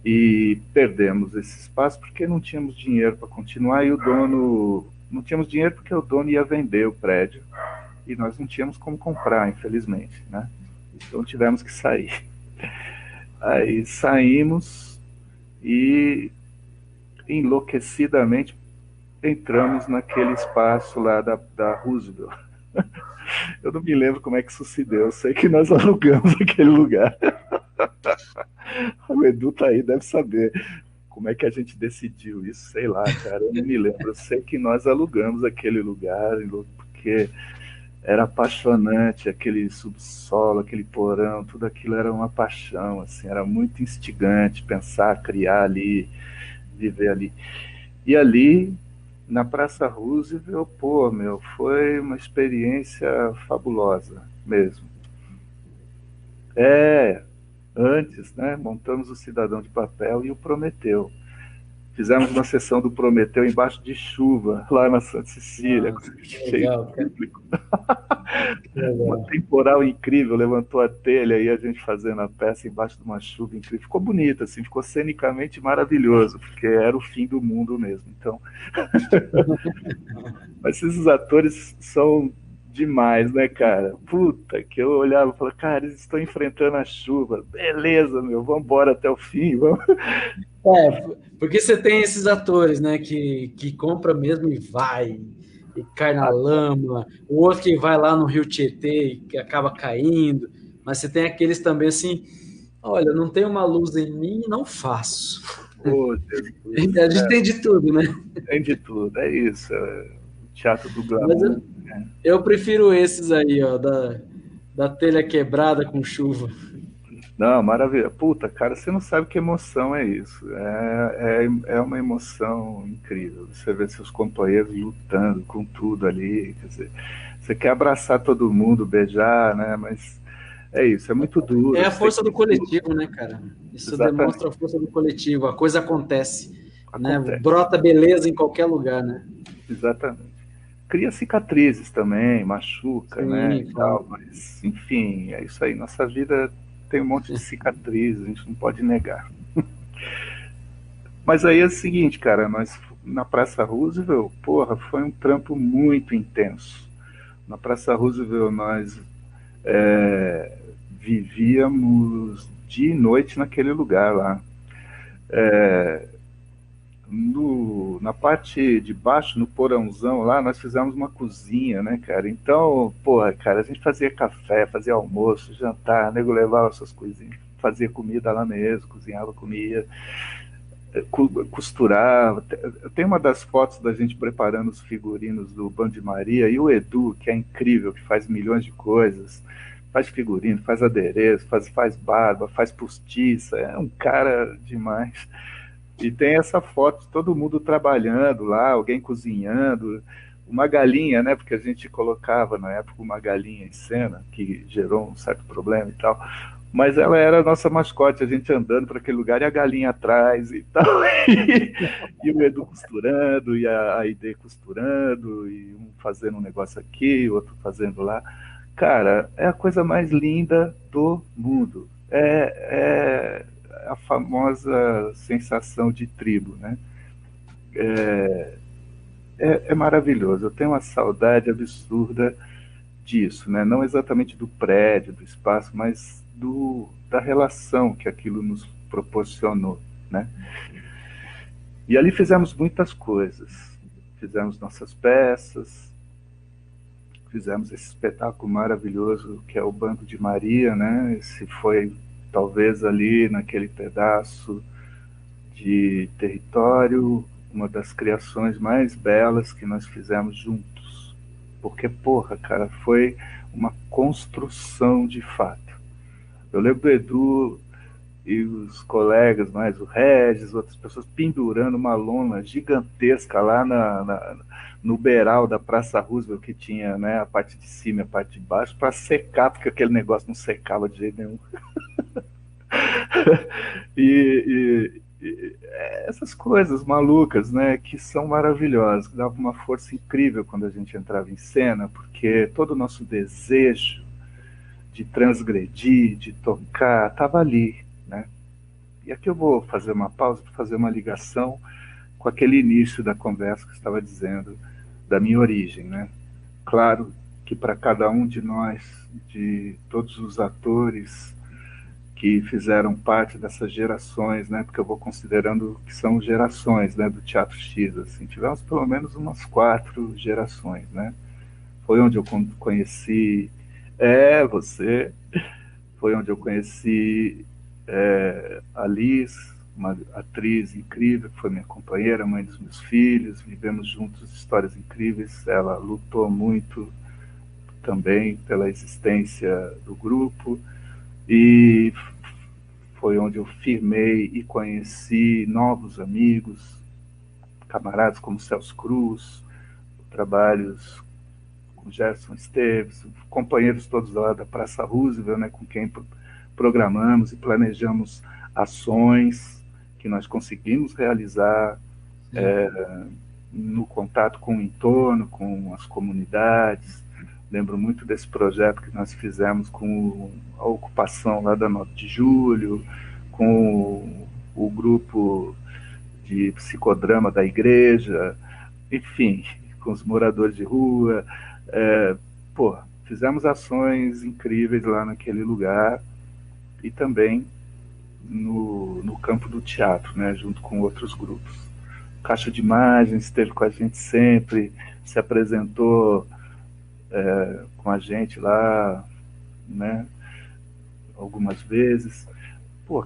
E perdemos esse espaço porque não tínhamos dinheiro para continuar e o dono não tínhamos dinheiro porque o dono ia vender o prédio e nós não tínhamos como comprar, infelizmente, né? Então tivemos que sair. Aí saímos e enlouquecidamente entramos naquele espaço lá da Roosevelt. Eu não me lembro como é que isso se deu, eu sei que nós alugamos aquele lugar. O Edu tá aí, deve saber como é que a gente decidiu isso, sei lá, cara, eu não me lembro. Eu sei que nós alugamos aquele lugar, porque era apaixonante, aquele subsolo, aquele porão, tudo aquilo era uma paixão, assim, era muito instigante pensar, criar ali, viver ali. E ali, na Praça Roosevelt, pô, foi uma experiência fabulosa mesmo. É, antes, né, montamos o Cidadão de Papel e o Prometeu. Fizemos uma sessão do Prometeu embaixo de chuva, lá na Santa Cecília, Nossa, que cheio de legal, cara. público. Que Uma legal. temporal incrível, levantou a telha e a gente fazendo a peça embaixo de uma chuva incrível. Ficou bonito, assim, ficou cenicamente maravilhoso, porque era o fim do mundo mesmo. Então, mas esses atores são demais, né, cara? Puta, que eu olhava e falava, cara, eles estão enfrentando a chuva. Beleza, meu, vamos embora até o fim, vamos. Porque você tem esses atores, né, que compra mesmo e vai, e cai na Ah, lama, o outro que vai lá no Rio Tietê e que acaba caindo, mas você tem aqueles também assim, olha, não tem uma luz em mim, não faço. oh, Jesus. A gente tem de tudo, né? Tem de tudo, é isso. É o teatro do Mas glamour. Né? eu prefiro esses aí, ó, da telha quebrada com chuva. Não, maravilha. Puta, cara, você não sabe que emoção é isso. É uma emoção incrível. Você vê seus companheiros lutando com tudo ali. Quer dizer, você quer abraçar todo mundo, beijar, né? Mas é isso, é muito É duro. a Você tem força do que. coletivo, né, cara? Isso Exatamente. demonstra a força do coletivo, a coisa acontece, né? Acontece. Brota beleza em qualquer lugar, né? Exatamente. Cria cicatrizes também, machuca, né, Sim, e claro. tal, mas enfim, é isso aí. Nossa vida tem um monte de cicatrizes, a gente não pode negar. Mas aí é o seguinte, cara, nós na Praça Roosevelt, porra, foi um trampo muito intenso. Na Praça Roosevelt nós é, vivíamos dia e noite naquele lugar lá. Na parte de baixo, no porãozão lá, nós fizemos uma cozinha, né, cara? Então, porra, cara, a gente fazia café, fazia almoço, jantar, nego levava suas coisinhas, fazia comida lá mesmo, cozinhava comida, costurava. Eu tenho uma das fotos da gente preparando os figurinos do Bando de Maria e o Edu, que é incrível, que faz milhões de coisas, faz figurino, faz adereço, faz barba, faz postiça, é um cara demais. E tem essa foto de todo mundo trabalhando lá, alguém cozinhando, uma galinha, né? Porque a gente colocava na época uma galinha em cena, que gerou um certo problema e tal. Mas ela era a nossa mascote, a gente andando para aquele lugar e a galinha atrás e tal. E o Edu costurando, e a Aide costurando, e um fazendo um negócio aqui, outro fazendo lá. Cara, é a coisa mais linda do mundo. É a famosa sensação de tribo, né? É maravilhoso. Eu tenho uma saudade absurda disso, né? Não exatamente do prédio, do espaço, mas da relação que aquilo nos proporcionou, né? E ali fizemos muitas coisas. Fizemos nossas peças, fizemos esse espetáculo maravilhoso que é o Banco de Maria, né? Esse foi talvez ali naquele pedaço de território, uma das criações mais belas que nós fizemos juntos. Porque, porra, cara, foi uma construção de fato. Eu lembro do Edu e os colegas, mais o Regis, outras pessoas, pendurando uma lona gigantesca lá no beiral da Praça Roosevelt, que tinha, né, a parte de cima e a parte de baixo, para secar, porque aquele negócio não secava de jeito nenhum. E essas coisas malucas, né, que são maravilhosas, que davam uma força incrível quando a gente entrava em cena, porque todo o nosso desejo de transgredir, de tocar, estava ali, né? E aqui eu vou fazer uma pausa para fazer uma ligação com aquele início da conversa que eu estava dizendo da minha origem, né? Claro que para cada um de nós, de todos os atores que fizeram parte dessas gerações, né? Porque eu vou considerando que são gerações, né? Do Teatro X, assim, tivemos pelo menos umas 4 gerações, né? Foi onde eu conheci, você, foi onde eu conheci a Liz, uma atriz incrível, que foi minha companheira, mãe dos meus filhos, vivemos juntos histórias incríveis, ela lutou muito também pela existência do grupo, e foi onde eu firmei e conheci novos amigos, camaradas como Celso Cruz, trabalhos com Gerson Esteves, companheiros todos lá da Praça Roosevelt, né, com quem programamos e planejamos ações que nós conseguimos realizar no contato com o entorno, com as comunidades. Lembro muito desse projeto que nós fizemos com a ocupação lá da 9 de julho, com o grupo de psicodrama da igreja, enfim, com os moradores de rua. Fizemos ações incríveis lá naquele lugar e também no campo do teatro, né, junto com outros grupos. Caixa de Imagens esteve com a gente sempre, se apresentou com a gente lá, né, algumas vezes.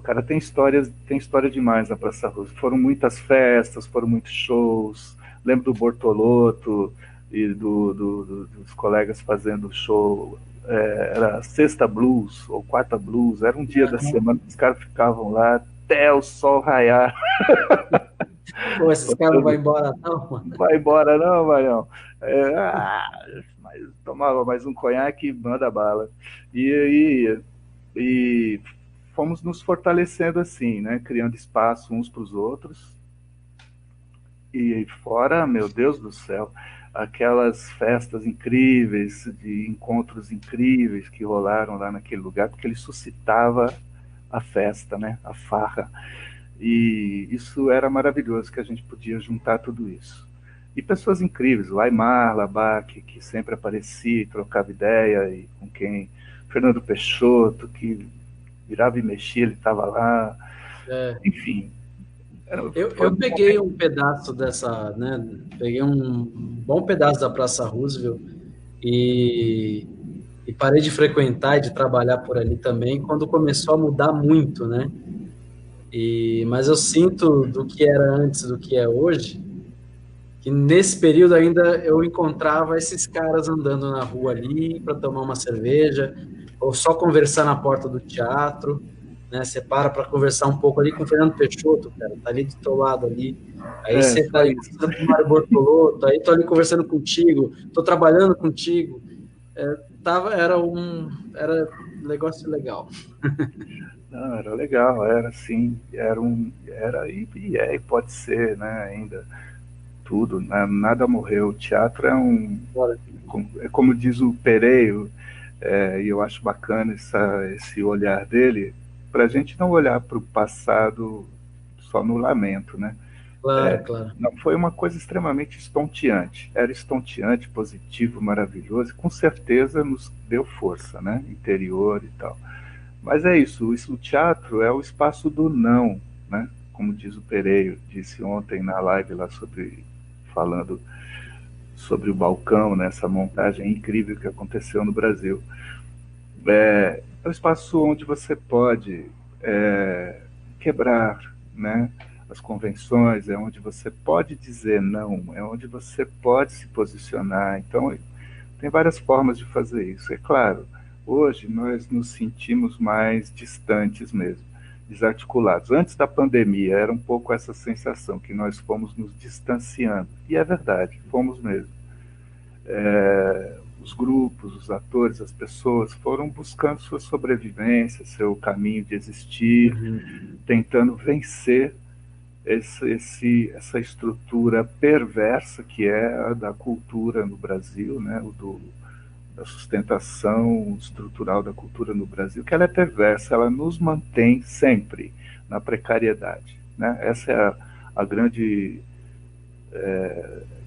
Cara, tem história demais na Praça Roosevelt. Foram muitas festas, foram muitos shows. Lembro do Bortolotto e dos colegas fazendo show. Era sexta blues ou quarta blues. Era um dia da semana que os caras ficavam lá até o sol raiar. Pô, esses caras não vão embora não, mano. Não vai embora não, Marião. Mas tomava mais um conhaque e manda bala. E fomos nos fortalecendo assim, né? Criando espaço uns para os outros. E fora, meu Deus do céu, aquelas festas incríveis, de encontros incríveis que rolaram lá naquele lugar, porque ele suscitava a festa, né? A farra. E isso era maravilhoso, que a gente podia juntar tudo isso. E pessoas incríveis, o Aymar Labac, que sempre aparecia e trocava ideia, e com quem... Fernando Peixoto, que virava e mexia, ele estava lá. Enfim. Eu peguei um pedaço dessa, né? Peguei um bom pedaço da Praça Roosevelt e parei de frequentar e de trabalhar por ali também quando começou a mudar muito, né? Mas eu sinto do que era antes do que é hoje, que nesse período ainda eu encontrava esses caras andando na rua ali para tomar uma cerveja, ou só conversar na porta do teatro, né? Você para conversar um pouco ali com o Fernando Peixoto, cara, tá ali do teu lado ali. Aí você tá ali conversando com o Mário Bortolotto, aí tô ali conversando contigo, tô trabalhando contigo. Era um negócio legal. Não, era legal, era assim, e pode ser, né, ainda tudo, nada morreu. O teatro é como diz o Pereio, e eu acho bacana esse olhar dele, para a gente não olhar para o passado só no lamento, né? Claro. Não foi uma coisa extremamente estonteante, era estonteante, positivo, maravilhoso, e com certeza nos deu força, né? Interior e tal. Mas é isso, o teatro é o espaço do não, né? Como diz o Pereio, disse ontem na live lá falando sobre o balcão, né? Essa montagem incrível que aconteceu no Brasil. É o espaço onde você pode quebrar, né, as convenções, é onde você pode dizer não, é onde você pode se posicionar. Então, tem várias formas de fazer isso. É claro, hoje nós nos sentimos mais distantes mesmo, desarticulados. Antes da pandemia era um pouco essa sensação que nós fomos nos distanciando. E é verdade, fomos mesmo. Os grupos, os atores, as pessoas foram buscando sua sobrevivência, seu caminho de existir, tentando vencer essa estrutura perversa que é a da cultura no Brasil, né? Da sustentação estrutural da cultura no Brasil, que ela é perversa, ela nos mantém sempre na precariedade, né? Essa é a grande...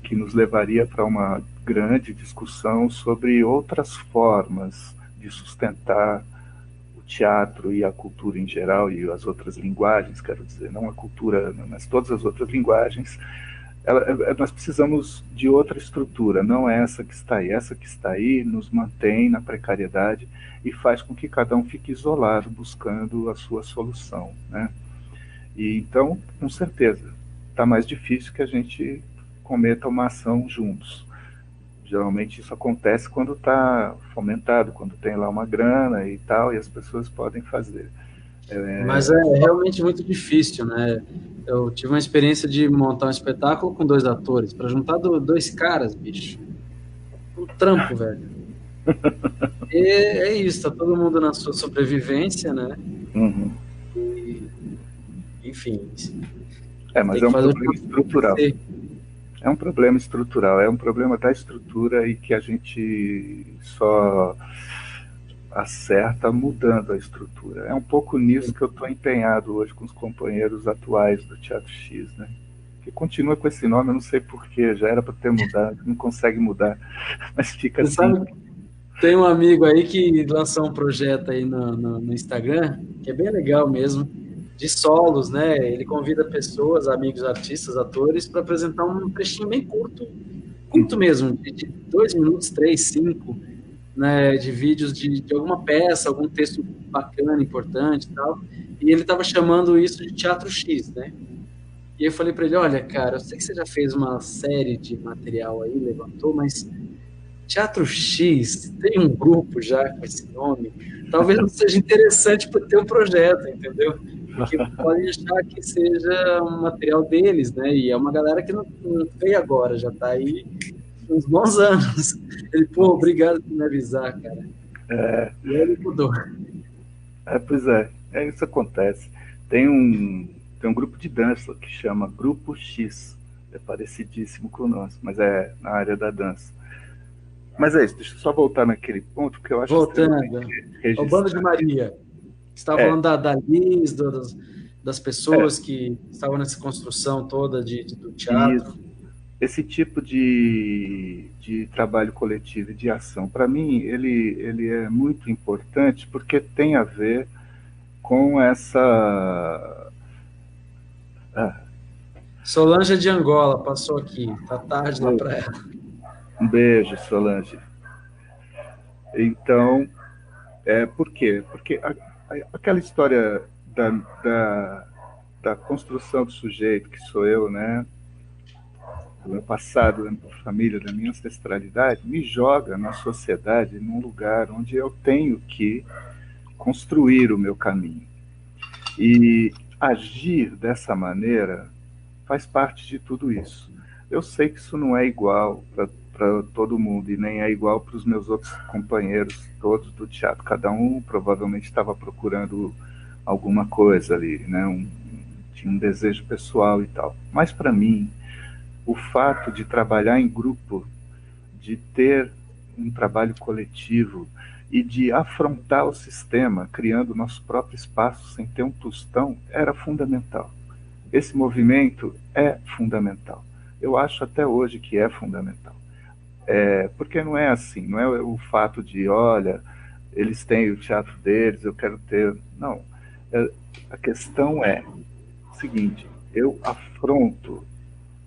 que nos levaria para uma grande discussão sobre outras formas de sustentar o teatro e a cultura em geral, e as outras linguagens, quero dizer, não a cultura, mas todas as outras linguagens. Nós precisamos de outra estrutura, não é essa que está aí. Essa que está aí nos mantém na precariedade e faz com que cada um fique isolado, buscando a sua solução, né? E então, com certeza, está mais difícil que a gente cometa uma ação juntos. Geralmente isso acontece quando está fomentado, quando tem lá uma grana e tal, e as pessoas podem fazer. Mas é realmente muito difícil, né? Eu tive uma experiência de montar um espetáculo com 2 atores, para juntar 2 caras, bicho. Um trampo, velho. É isso, tá todo mundo na sua sobrevivência, né? Uhum. E, enfim, Mas tem é que um fazer o problema que estrutural. acontecer. É um problema estrutural, é um problema da estrutura e que a gente só acerta mudando a estrutura. É um pouco nisso que eu estou empenhado hoje com os companheiros atuais do Teatro X, né? Que continua com esse nome, eu não sei porquê, já era para ter mudado, não consegue mudar, mas fica Você assim. sabe, tem um amigo aí que lançou um projeto aí no Instagram, que é bem legal mesmo, de solos, né? Ele convida pessoas, amigos, artistas, atores, para apresentar um trechinho bem curto, curto mesmo, de 2 minutos, três, cinco, né? De vídeos de alguma peça, algum texto bacana, importante e tal. E ele estava chamando isso de Teatro X, né? E eu falei para ele, olha, cara, eu sei que você já fez uma série de material aí, levantou, mas Teatro X tem um grupo já com esse nome, talvez não seja interessante para ter um projeto, entendeu? Porque podem achar que seja um material deles, né? E é uma galera que não veio agora, já está aí uns bons anos. Ele, pô, obrigado por me avisar, cara. E aí ele mudou. Pois isso acontece. Tem um grupo de dança que chama Grupo X, é parecidíssimo com o nosso, mas é na área da dança. Mas é isso, deixa eu só voltar naquele ponto que eu acho extremamente Voltando ao Bando de registrar. Maria. Você estava É, falando da Liz, das é, pessoas que estavam nessa construção toda do teatro. isso. Esse tipo de trabalho coletivo e de ação, para mim, ele é muito importante porque tem a ver com essa. Ah, Solange de Angola passou aqui. Tá tarde lá para ela. um beijo, Solange. Então, por quê? Porque aquela história da, da, da construção do sujeito, que sou eu, né? Do meu passado, da minha família, da minha ancestralidade, me joga na sociedade num lugar onde eu tenho que construir o meu caminho. E agir dessa maneira faz parte de tudo isso. Eu sei que isso não é igual para todo mundo e nem é igual para os meus outros companheiros todos do teatro. Cada um provavelmente estava procurando alguma coisa ali, né? Tinha um desejo pessoal e tal. Mas para mim, o fato de trabalhar em grupo, de ter um trabalho coletivo e de afrontar o sistema, criando nosso próprio espaço sem ter um tostão, era fundamental. Esse movimento é fundamental. Eu acho até hoje que é fundamental. Porque não é assim, não é o fato de, olha, eles têm o teatro deles, eu quero ter. Não. A questão é o seguinte: eu afronto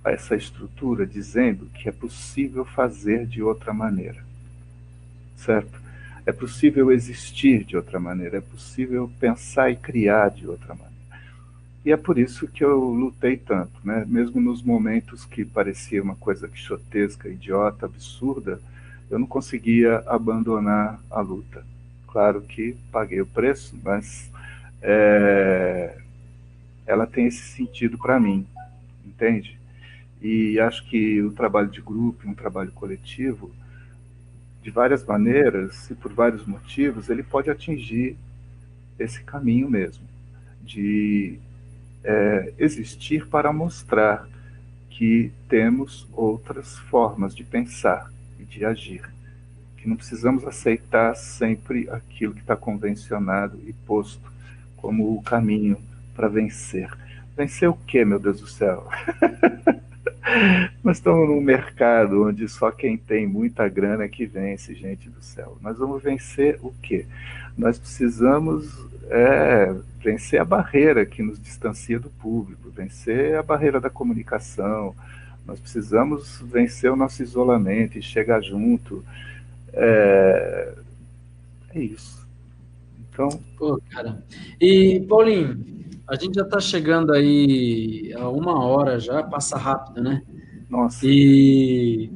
essa estrutura dizendo que é possível fazer de outra maneira, certo? É possível existir de outra maneira, é possível pensar e criar de outra maneira. E é por isso que eu lutei tanto, né? Mesmo nos momentos que parecia uma coisa quixotesca, idiota, absurda, eu não conseguia abandonar a luta. Claro que paguei o preço, mas ela tem esse sentido para mim, entende? E acho que o trabalho de grupo, um trabalho coletivo, de várias maneiras e por vários motivos, ele pode atingir esse caminho mesmo, de existir para mostrar que temos outras formas de pensar e de agir, que não precisamos aceitar sempre aquilo que está convencionado e posto como o caminho para vencer. Vencer o quê, meu Deus do céu? Nós estamos num mercado onde só quem tem muita grana é que vence, gente do céu. Nós vamos vencer o quê? Nós precisamos vencer a barreira que nos distancia do público, vencer a barreira da comunicação. Nós precisamos vencer o nosso isolamento e chegar junto. É isso. Então, Pô, cara. E, Paulinho, a gente já está chegando aí a 1 hora já, passa rápido, né? nossa, E,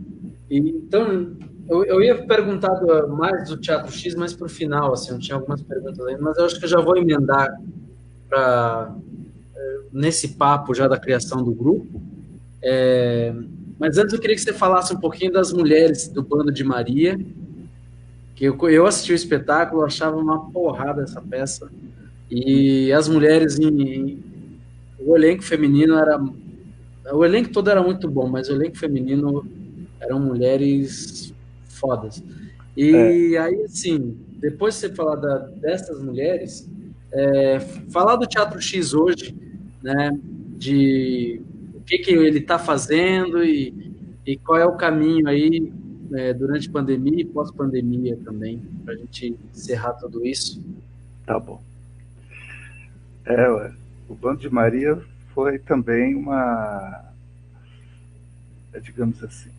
então, eu ia perguntar mais do Teatro X, mais para o final, assim, eu tinha algumas perguntas aí, mas eu acho que eu já vou emendar para nesse papo já da criação do grupo. Mas antes eu queria que você falasse um pouquinho das mulheres do Bando de Maria, que eu assisti o espetáculo, eu achava uma porrada essa peça, e as mulheres o elenco feminino era, o elenco todo era muito bom, mas o elenco feminino eram mulheres fodas. É, E aí, assim, depois de você falar dessas mulheres, falar do Teatro X hoje, né, de o que que ele está fazendo e qual é o caminho aí, durante pandemia e pós-pandemia também, para a gente encerrar tudo isso. tá bom. Ué, o Bando de Maria foi também digamos assim,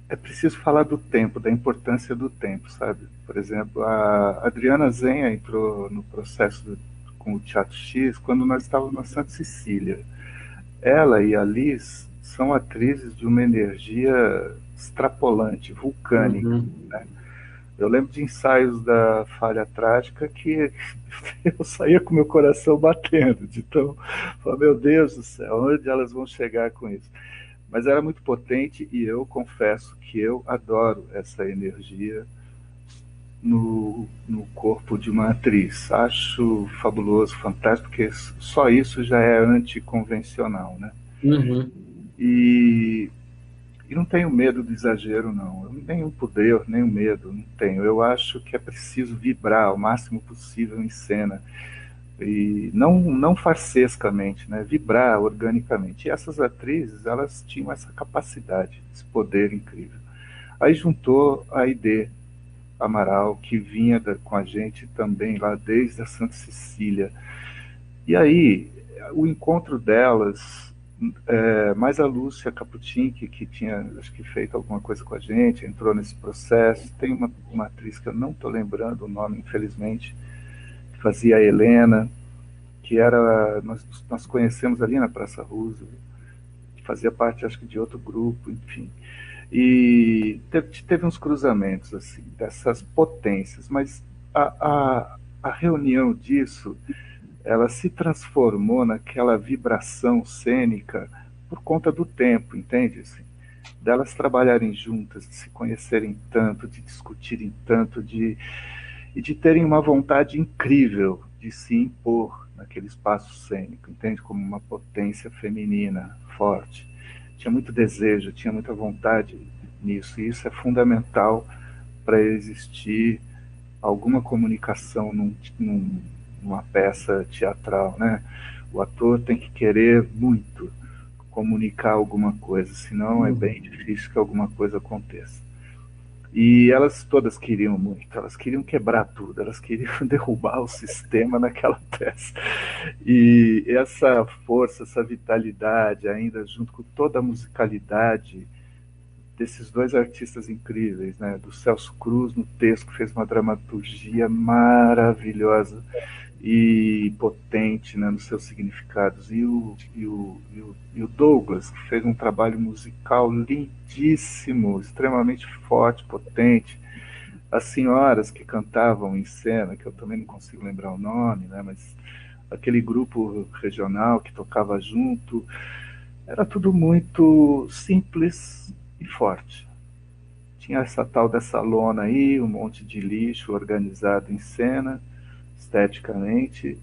é preciso falar do tempo, da importância do tempo, sabe? Por exemplo, a Adriana Zenha entrou no processo com o Teatro X quando nós estávamos na Santa Cecília. Ela e a Liz são atrizes de uma energia extrapolante, vulcânica. Uhum. Eu lembro de ensaios da Falha Trágica que eu saía com meu coração batendo, de tão, meu Deus do céu, onde elas vão chegar com isso? Mas era muito potente e eu confesso que eu adoro essa energia no corpo de uma atriz. Acho fabuloso, fantástico, porque só isso já é anticonvencional, né? Uhum. E, e não tenho medo do exagero, não. Nenhum poder, nenhum medo, não tenho. Eu acho que é preciso vibrar o máximo possível em cena. E não farsescamente, né? Vibrar organicamente. E essas atrizes, elas tinham essa capacidade, esse poder incrível. Aí juntou a ID Amaral, que vinha com a gente também lá desde a Santa Cecília. E aí, o encontro delas, mais a Lúcia Caputin, que tinha, acho que, feito alguma coisa com a gente, entrou nesse processo. Tem uma atriz que eu não estou lembrando o nome, infelizmente, que fazia a Helena, que era, nós conhecemos ali na Praça Roosevelt, que fazia parte, acho que, de outro grupo, enfim. E teve uns cruzamentos, assim, dessas potências, mas a reunião disso, ela se transformou naquela vibração cênica por conta do tempo, entende? Assim, delas trabalharem juntas, de se conhecerem tanto, de discutirem tanto, e de terem uma vontade incrível de se impor naquele espaço cênico, entende? Como uma potência feminina forte. Tinha muito desejo, tinha muita vontade nisso, e isso é fundamental para existir alguma comunicação numa peça teatral, né? O ator tem que querer muito comunicar alguma coisa, senão é bem Uhum. difícil que alguma coisa aconteça. E elas todas queriam muito, elas queriam quebrar tudo, elas queriam derrubar o sistema naquela peça. E essa força, essa vitalidade, ainda junto com toda a musicalidade desses dois artistas incríveis, né? Do Celso Cruz no texto, que fez uma dramaturgia maravilhosa e potente, né, nos seus significados, e o Douglas, que fez um trabalho musical lindíssimo, extremamente forte, potente. As senhoras que cantavam em cena, que eu também não consigo lembrar o nome, né, mas aquele grupo regional que tocava junto, era tudo muito simples e forte. Tinha essa tal dessa lona aí, um monte de lixo organizado em cena, esteticamente,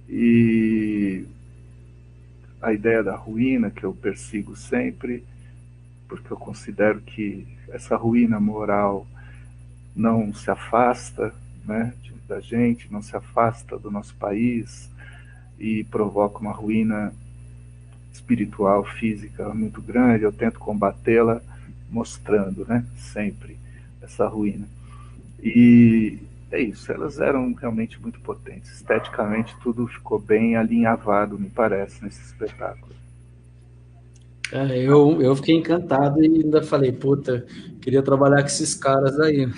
e a ideia da ruína que eu persigo sempre, porque eu considero que essa ruína moral não se afasta, né, da gente, não se afasta do nosso país e provoca uma ruína espiritual, física muito grande. Eu tento combatê-la mostrando, né, sempre essa ruína. E é isso, elas eram realmente muito potentes. Esteticamente, tudo ficou bem alinhavado, me parece, nesse espetáculo. Eu fiquei encantado e ainda falei, puta, queria trabalhar com esses caras aí.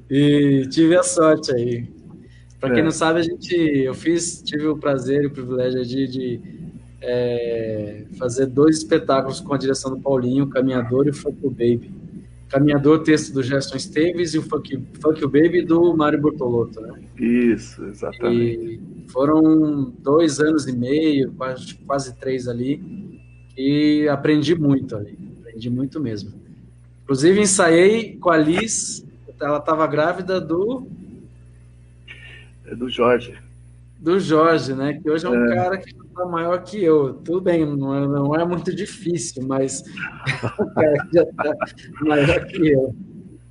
E tive a sorte aí. Para quem não É, sabe, tive o prazer e o privilégio de fazer dois espetáculos com a direção do Paulinho, o Caminhador e o Fuck You Baby. Caminhador, texto do Gerson Esteves, e o Fuck You Baby do Mário Bortolotto, né? isso, exatamente. E foram 2 anos e meio, quase três ali, e aprendi muito ali, aprendi muito mesmo. Inclusive, ensaiei com a Liz, ela estava grávida É do Jorge. do Jorge, né? Que hoje é um cara que está maior que eu. Tudo bem, não é muito difícil, mas é um cara que já está maior que eu.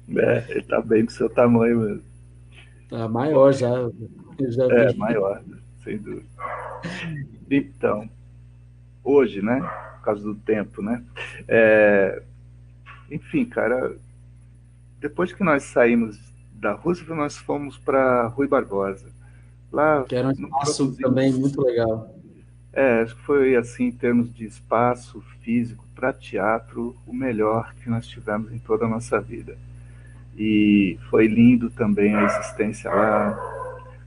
Ele tá bem do seu tamanho mesmo. Tá maior já, eu já É, vi. maior, sem dúvida. Então, hoje, né? Por causa do tempo, né? Enfim, cara, depois que nós saímos da Roosevelt, nós fomos para Rui Barbosa. Lá Que era um não espaço também produzimos. muito legal. Acho que foi assim, em termos de espaço físico para teatro, o melhor que nós tivemos em toda a nossa vida. E foi lindo também a existência lá,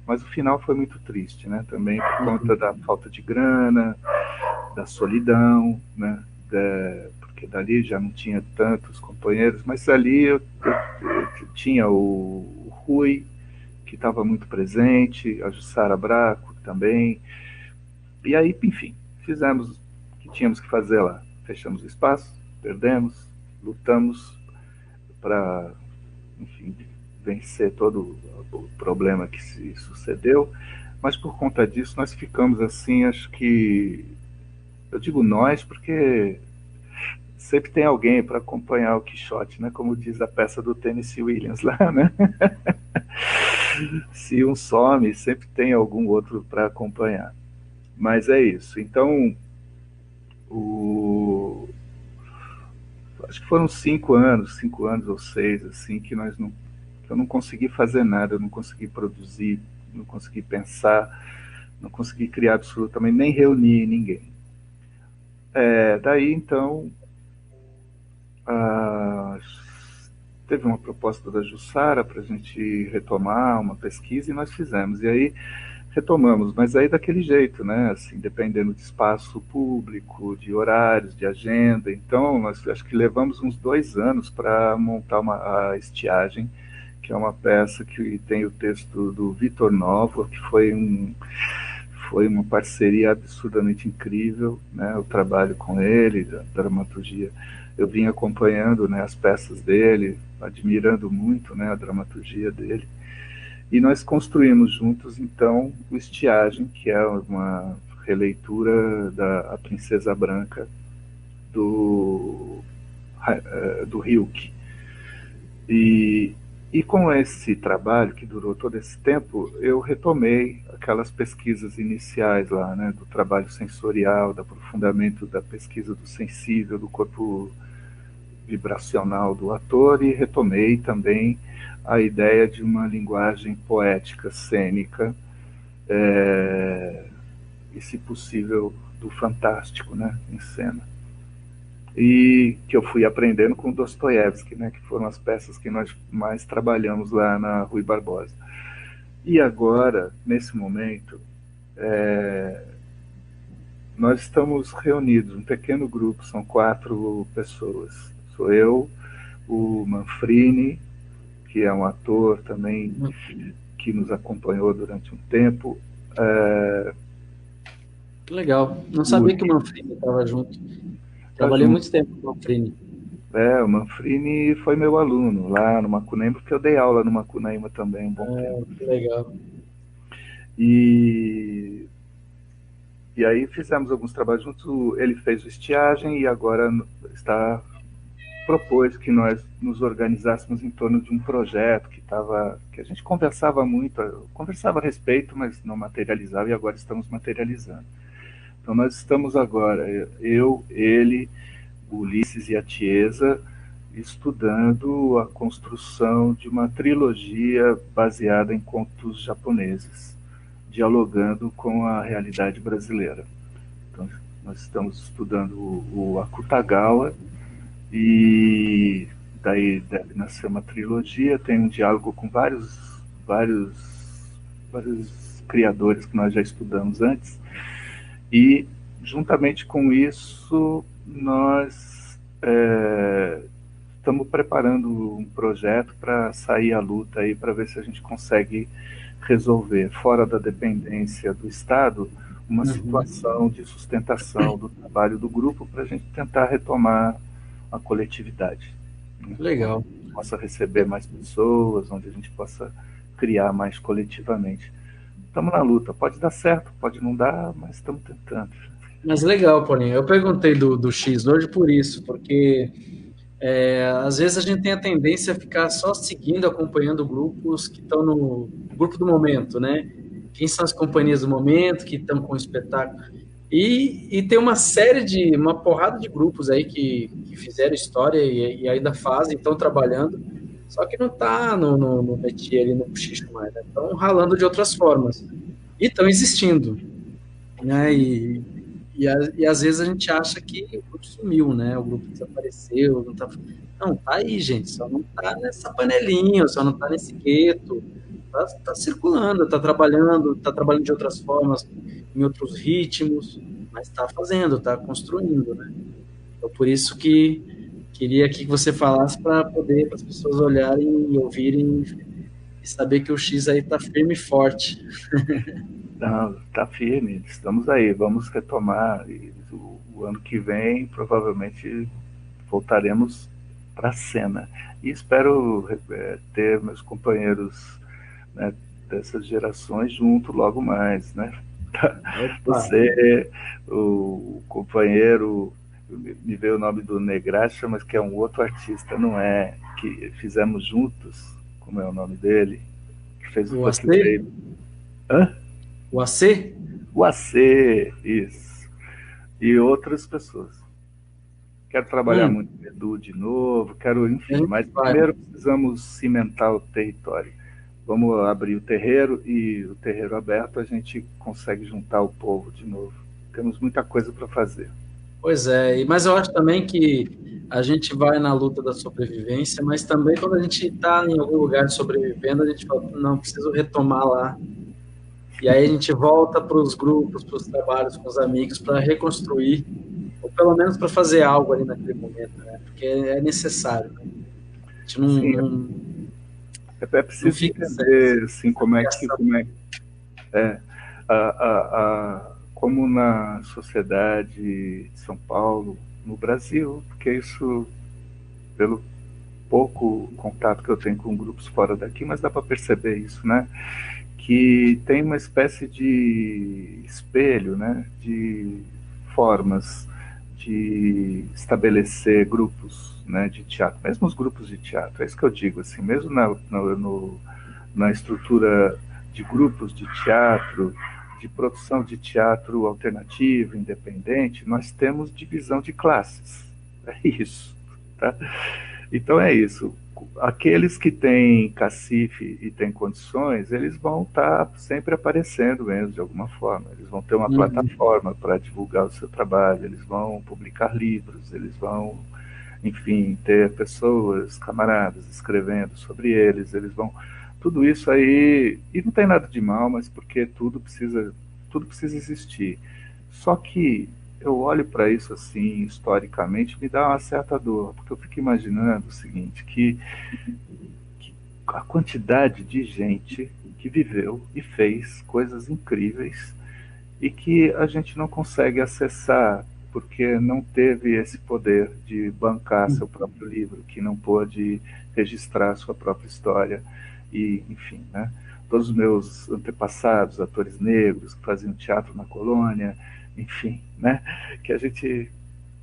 mas o final foi muito triste, né? Também por conta da falta de grana, da solidão, né? Porque dali já não tinha tantos companheiros, mas ali eu tinha o Rui, que estava muito presente, a Jussara Braco também. E aí, enfim, fizemos o que tínhamos que fazer lá. Fechamos o espaço, perdemos, lutamos para, enfim, vencer todo o problema que se sucedeu, mas por conta disso nós ficamos assim, acho que, eu digo nós porque sempre tem alguém para acompanhar o Quixote, né? Como diz a peça do Tennessee Williams lá, né? Se um some, sempre tem algum outro para acompanhar. Mas é isso. Então, o... acho que foram 5 anos ou 6, assim, que eu não consegui fazer nada, eu não consegui produzir, não consegui pensar, não consegui criar absolutamente, nem reunir ninguém. Daí, então, ah, teve uma proposta da Jussara para a gente retomar uma pesquisa e nós fizemos. E aí retomamos, mas aí daquele jeito, né? Assim, dependendo de espaço público, de horários, de agenda. Então, nós acho que levamos uns 2 anos para montar a estiagem, que é uma peça que tem o texto do Vitor Novo, que foi uma parceria absurdamente incrível, né? O trabalho com ele, da dramaturgia. Eu vim acompanhando, né, as peças dele, admirando muito, né, a dramaturgia dele. E nós construímos juntos, então, o Estiagem, que é uma releitura da A Princesa Branca do, do Hilke. E com esse trabalho, que durou todo esse tempo, eu retomei aquelas pesquisas iniciais lá, né, do trabalho sensorial, do aprofundamento da pesquisa do sensível, do corpo vibracional do ator, e retomei também a ideia de uma linguagem poética, cênica, e, se possível, do fantástico, né, em cena. E que eu fui aprendendo com Dostoiévski, né, que foram as peças que nós mais trabalhamos lá na Rui Barbosa. E agora, nesse momento, nós estamos reunidos, um pequeno grupo, são 4 pessoas. Sou eu, o Manfrini, que é um ator também que nos acompanhou durante um tempo. Que legal. Não sabia que o Manfrini estava junto. Tá Trabalhei junto. muito tempo com o Manfrini. O Manfrini foi meu aluno lá no Macunaíma, porque eu dei aula no Macunaíma também um bom tempo. Que legal. E aí fizemos alguns trabalhos juntos, ele fez o Estiagem e agora propôs que nós nos organizássemos em torno de um projeto que a gente conversava muito, conversava a respeito, mas não materializava, e agora estamos materializando. Então nós estamos agora, eu, ele, o Ulisses e a Tiesa, estudando a construção de uma trilogia baseada em contos japoneses, dialogando com a realidade brasileira. Então, nós estamos estudando o Akutagawa, e daí deve nascer uma trilogia, tem um diálogo com vários criadores que nós já estudamos antes, e juntamente com isso nós estamos preparando um projeto para sair à luta aí, para ver se a gente consegue resolver, fora da dependência do Estado, uma situação de sustentação do trabalho do grupo, para a gente tentar retomar a coletividade. Legal. Possa receber mais pessoas, onde a gente possa criar mais coletivamente. Estamos na luta, pode dar certo, pode não dar, mas estamos tentando. Mas legal, Paulinho. Eu perguntei do X hoje por isso, porque às vezes a gente tem a tendência a ficar só seguindo, acompanhando grupos que estão no grupo do momento, né? Quem são as companhias do momento que estão com o espetáculo? E tem uma porrada de grupos aí que fizeram história e ainda fazem, estão trabalhando, só que não está no métier ali, no cochicho mais, né? Estão ralando de outras formas. E estão existindo, né? E às vezes a gente acha que o grupo sumiu, né? O grupo desapareceu, não tá... Não, tá aí, gente, só não tá nessa panelinha, só não tá nesse gueto, tá circulando, tá trabalhando de outras formas, em outros ritmos, mas tá fazendo, tá construindo, né? Então, por isso que queria que você falasse para poder, para as pessoas olharem e ouvirem e saber que o X aí tá firme e forte. Não, tá firme, estamos aí, vamos retomar. E o ano que vem, provavelmente, voltaremos para a cena. E espero ter meus companheiros, né, dessas gerações junto logo mais, né? Opa, Você, o companheiro, me veio o nome do Negraxa, mas que é um outro artista, não é? Que fizemos juntos, como é o nome dele? Que fez o o Fuck You AC? Baby. Hã? O AC? O AC, isso. E outras pessoas. Quero trabalhar Hum, muito com Edu de novo, quero, a enfim, gente mas vai. primeiro precisamos cimentar o território. Vamos abrir o terreiro e o terreiro aberto a gente consegue juntar o povo de novo. Temos muita coisa para fazer. Pois é, mas eu acho também que a gente vai na luta da sobrevivência, mas também quando a gente está em algum lugar sobrevivendo, a gente fala, não, preciso retomar lá. E aí a gente volta para os grupos, para os trabalhos com os amigos, para reconstruir, ou pelo menos para fazer algo ali naquele momento, né? Porque é necessário, né? A gente Sim, é não preciso fica entender assim, sem criação. é como na sociedade de São Paulo, no Brasil, porque isso, pelo pouco contato que eu tenho com grupos fora daqui, mas dá para perceber isso, né? Que tem uma espécie de espelho, né? De formas de estabelecer grupos, né? De teatro, mesmo os grupos de teatro, é isso que eu digo, assim, mesmo na estrutura de grupos de teatro, de produção de teatro alternativo, independente, nós temos divisão de classes. É isso. Tá? Então é isso. Aqueles que têm cacife e têm condições, eles vão estar sempre aparecendo mesmo, de alguma forma. Eles vão ter uma Uhum. plataforma para divulgar o seu trabalho, eles vão publicar livros, eles vão, enfim, ter pessoas, camaradas, escrevendo sobre eles, eles vão... Tudo isso aí, e não tem nada de mal, mas porque tudo precisa existir. Só que eu olho para isso assim, historicamente, me dá uma certa dor, porque eu fico imaginando o seguinte, que a quantidade de gente que viveu e fez coisas incríveis e que a gente não consegue acessar porque não teve esse poder de bancar seu próprio livro, que não pôde registrar sua própria história e, enfim, né? Todos os meus antepassados, atores negros que faziam teatro na colônia, enfim, né? Que a gente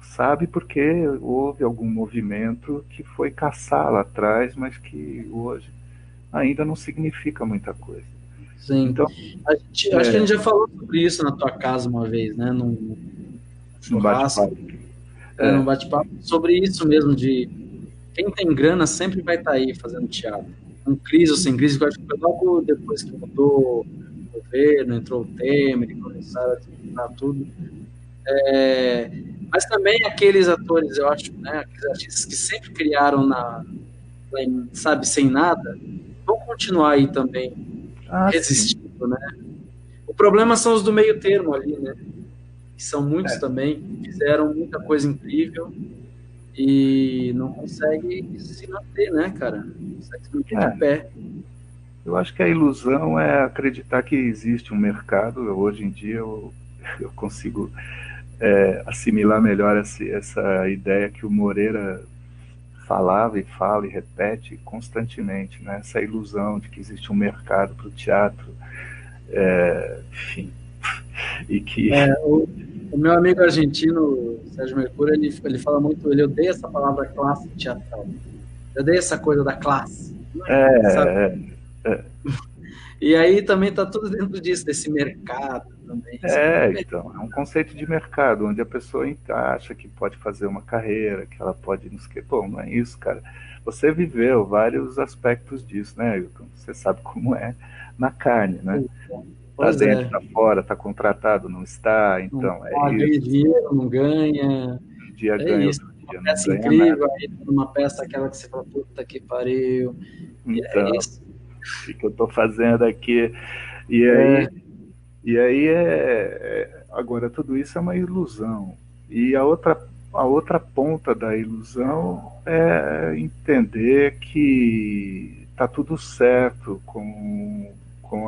sabe porque houve algum movimento que foi caçar lá atrás, mas que hoje ainda não significa muita coisa. Sim. Então, Acho que a gente é, já falou sobre isso na tua casa uma vez, né? Num não churrasco, bate-papo. num É, bate-papo, sobre isso mesmo, de quem tem grana sempre vai estar aí fazendo teatro. Com crise ou sem crise, eu acho que foi logo depois que mudou o governo, entrou o Temer e começaram a disputar tudo. Mas também aqueles atores, eu acho, né? Aqueles artistas que sempre criaram sabe, sem nada, vão continuar aí também sim. resistindo, né? O problema são os do meio termo ali, né? Que são muitos É, também, que fizeram muita coisa incrível e não consegue se manter, né, cara? Não consegue se manter de é, pé. eu acho que a ilusão é acreditar que existe um mercado. Hoje em dia eu consigo assimilar melhor essa ideia que o Moreira falava e fala e repete constantemente, né? Essa ilusão de que existe um mercado para o teatro, enfim, e que... O meu amigo argentino, Sérgio Mercúrio, ele fala muito, ele odeia essa palavra classe teatral. Eu odeio essa coisa da classe, sabe? É, E aí também está tudo dentro disso, desse mercado também. então, é um conceito de mercado, onde a pessoa acha que pode fazer uma carreira, que ela pode não sei o quê. Bom, não é isso, cara. Você viveu vários aspectos disso, né, Ailton? Você sabe como é na carne, né? Tá Pois dentro, é. tá fora, tá contratado, não está, Não então, é ganha isso. dinheiro, não ganha. Um dia É ganha, isso. outro Uma dia não peça ganha nada. incrível, aí uma peça aquela que você fala, puta que pariu. E é Então, isso. o que eu tô fazendo aqui? E É, aí, agora tudo isso é uma ilusão. E a outra ponta da ilusão é entender que está tudo certo com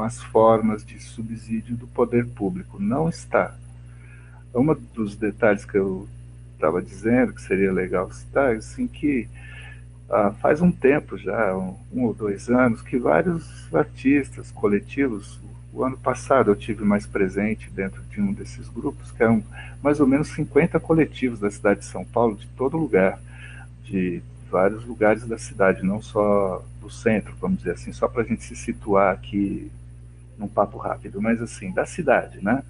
as formas de subsídio do poder público. Não está. Um dos detalhes que eu estava dizendo que seria legal citar, assim, que faz um tempo já, um ou 2 anos, que vários artistas coletivos, o ano passado eu tive mais presente dentro de um desses grupos, que eram mais ou menos 50 coletivos da cidade de São Paulo, de todo lugar, de vários lugares da cidade, não só do centro, vamos dizer assim, só para a gente se situar aqui num papo rápido, mas assim, da cidade, né?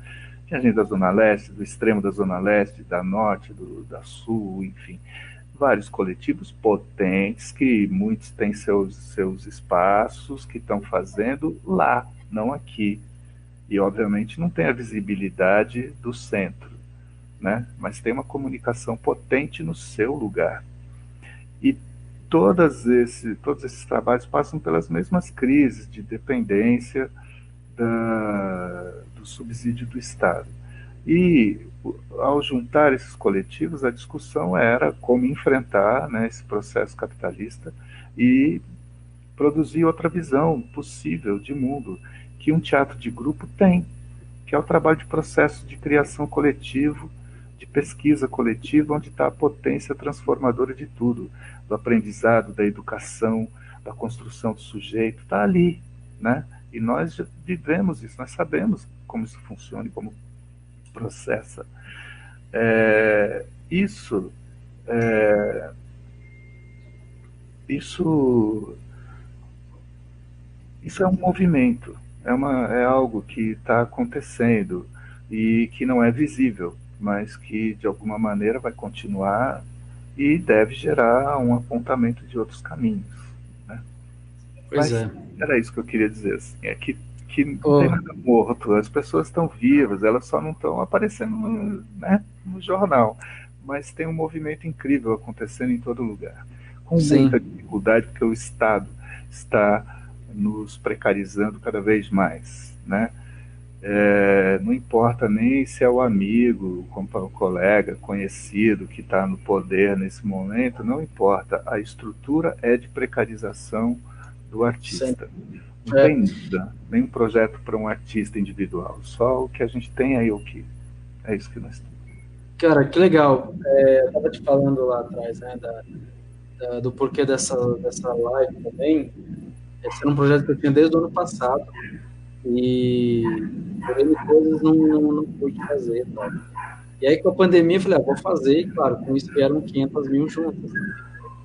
Tinha gente da Zona Leste, do extremo da Zona Leste, da Norte, da Sul, enfim, vários coletivos potentes que muitos têm seus espaços que estão fazendo lá, não aqui. E, obviamente, não tem a visibilidade do centro, né? Mas tem uma comunicação potente no seu lugar. E todos esses trabalhos passam pelas mesmas crises de dependência do subsídio do Estado. E, ao juntar esses coletivos, a discussão era como enfrentar, né, esse processo capitalista e produzir outra visão possível de mundo que um teatro de grupo tem, que é o trabalho de processo de criação coletivo, de pesquisa coletiva, onde está a potência transformadora de tudo, do aprendizado, da educação, da construção do sujeito, está ali, né? E nós já vivemos isso, nós sabemos como isso funciona e como processa. Isso, isso, isso é um movimento, é algo que está acontecendo e que não é visível, mas que de alguma maneira vai continuar e deve gerar um apontamento de outros caminhos, né? pois Mas é. era isso que eu queria dizer, assim, que não tem Oh, nada morto, as pessoas estão vivas, elas só não estão aparecendo né, no jornal, mas tem um movimento incrível acontecendo em todo lugar, com muita sim, dificuldade, porque o Estado está nos precarizando cada vez mais, né? Não importa nem se é o amigo, o colega, conhecido que está no poder nesse momento, não importa. A estrutura é de precarização do sim. artista. Não É, tem nada, nenhum projeto para um artista individual. Só o que a gente tem aí, o que é isso que nós temos. cara, que legal. Eu estava te falando lá atrás, né, do porquê dessa live também. Esse era um projeto que eu tinha desde o ano passado e por N coisas não pude fazer, tal. E aí, com a pandemia, eu falei, vou fazer, e claro, com isso vieram 500 mil juntas.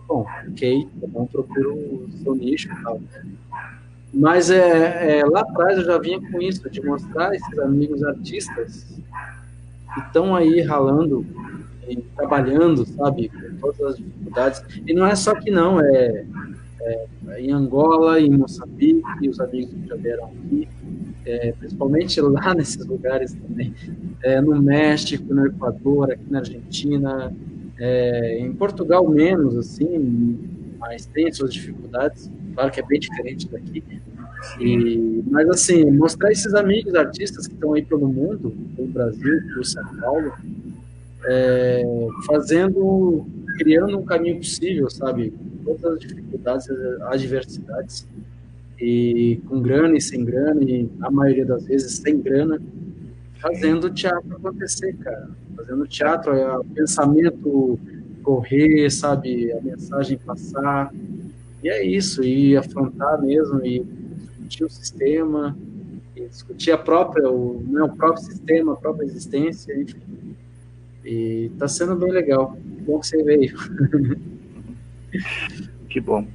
Bom, ok, cada um procura o seu nicho e tal. Mas lá atrás eu já vinha com isso, de mostrar esses amigos artistas que estão aí ralando e trabalhando, sabe, com todas as dificuldades. E não é só que não, em Angola, em Moçambique, os amigos que já vieram aqui, principalmente lá nesses lugares também, no México, no Equador, aqui na Argentina, em Portugal menos, assim, mas tem suas dificuldades, claro que é bem diferente daqui, Sim, mas assim, mostrar esses amigos artistas que estão aí pelo mundo, pelo Brasil, pelo São Paulo, fazendo, criando um caminho possível, sabe, com todas as dificuldades, as adversidades, e com grana e sem grana, e a maioria das vezes sem grana, sim. fazendo o teatro acontecer, cara. Fazendo teatro, pensamento correr, sabe, a mensagem passar. E é isso, e afrontar mesmo, e discutir o sistema, e discutir né, o próprio sistema, a própria existência, enfim. E está sendo bem legal. Que bom que você veio. Que bom.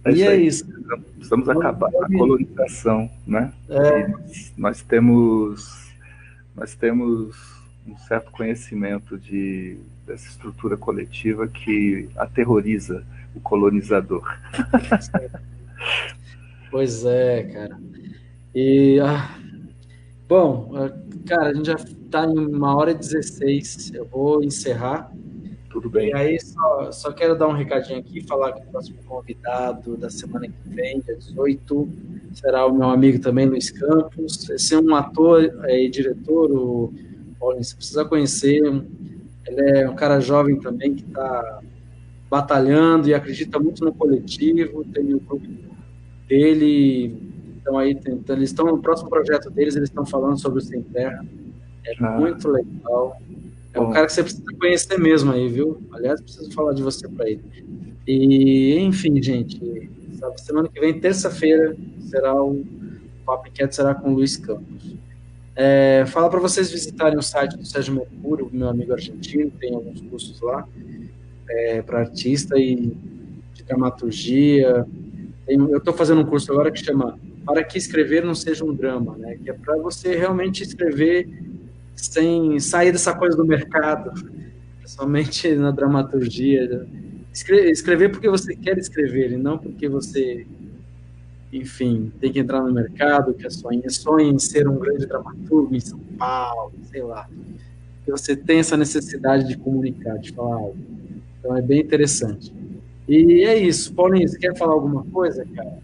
É E isso é aí. isso. Precisamos acabar com a colonização, né? E nós temos um certo conhecimento dessa estrutura coletiva que aterroriza o colonizador. Pois é, cara. E, bom, cara, a gente já está em 1h16. Eu vou encerrar. Tudo E bem. aí, só quero dar um recadinho aqui, falar que o próximo convidado da semana que vem, dia 18, será o meu amigo também, Luiz Campos. Esse é um ator e diretor, o Paulinho, você precisa conhecer. Ele é um cara jovem também que está batalhando e acredita muito no coletivo. Tem o grupo dele, então aí eles estão no próximo projeto deles, eles estão falando sobre o Sem Terra. É muito legal. É um Bom. cara que você precisa conhecer mesmo aí, viu? Aliás, preciso falar de você para ele. E, enfim, gente, sabe, semana que vem, terça-feira, será o Papo Inquieto, será com o Luiz Campos. Fala para vocês visitarem o site do Sérgio Mercúrio, meu amigo argentino, tem alguns cursos lá para artista e de dramaturgia. Eu estou fazendo um curso agora que chama Para que escrever não seja um drama, né? Que é para você realmente escrever sem sair dessa coisa do mercado, somente na dramaturgia. Escrever porque você quer escrever, e não porque você, enfim, tem que entrar no mercado, que sonha em ser um grande dramaturgo em São Paulo, sei lá. Que você tem essa necessidade de comunicar, de falar algo. Então é bem interessante. E é isso. Paulinho, você quer falar alguma coisa, cara?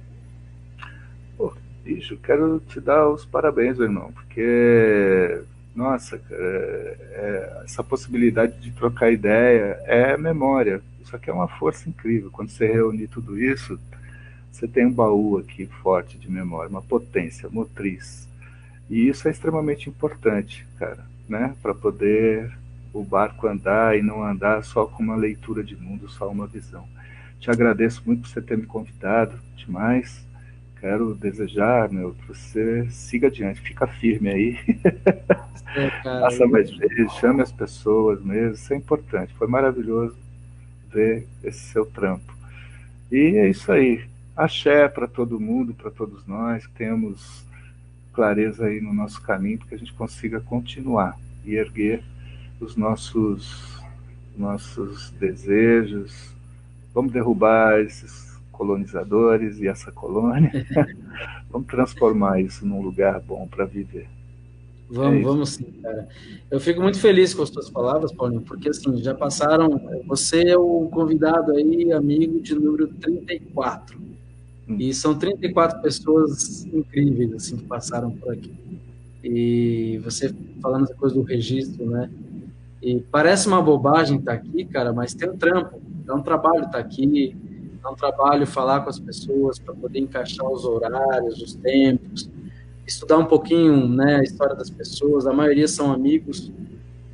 Pô, bicho, quero te dar os parabéns, meu irmão, porque, nossa, cara, essa possibilidade de trocar ideia é memória. Isso aqui é uma força incrível. Quando você reúne tudo isso, você tem um baú aqui forte de memória, uma potência motriz. E isso é extremamente importante, cara, né? Para poder o barco andar e não andar só com uma leitura de mundo, só uma visão. Te agradeço muito por você ter me convidado demais. Quero desejar, meu, que você siga adiante, fica firme aí. Cara, Faça mais vezes, chame as pessoas mesmo, isso é importante. Foi maravilhoso ver esse seu trampo. E é isso aí. Axé para todo mundo, para todos nós, que tenhamos clareza aí no nosso caminho, para que a gente consiga continuar e erguer os nossos desejos. Vamos derrubar esses colonizadores e essa colônia. Vamos transformar isso num lugar bom para viver. vamos sim, cara. Eu fico muito feliz com as tuas palavras, Paulinho, porque assim, já passaram. Você é o convidado aí, amigo de número 34. E são 34 pessoas incríveis, assim, que passaram por aqui. E você falando essa coisa do registro, né? E parece uma bobagem estar aqui, cara, mas tem um trampo, dá um trabalho estar aqui, dá um trabalho falar com as pessoas para poder encaixar os horários, os tempos, estudar um pouquinho, né, a história das pessoas. A maioria são amigos,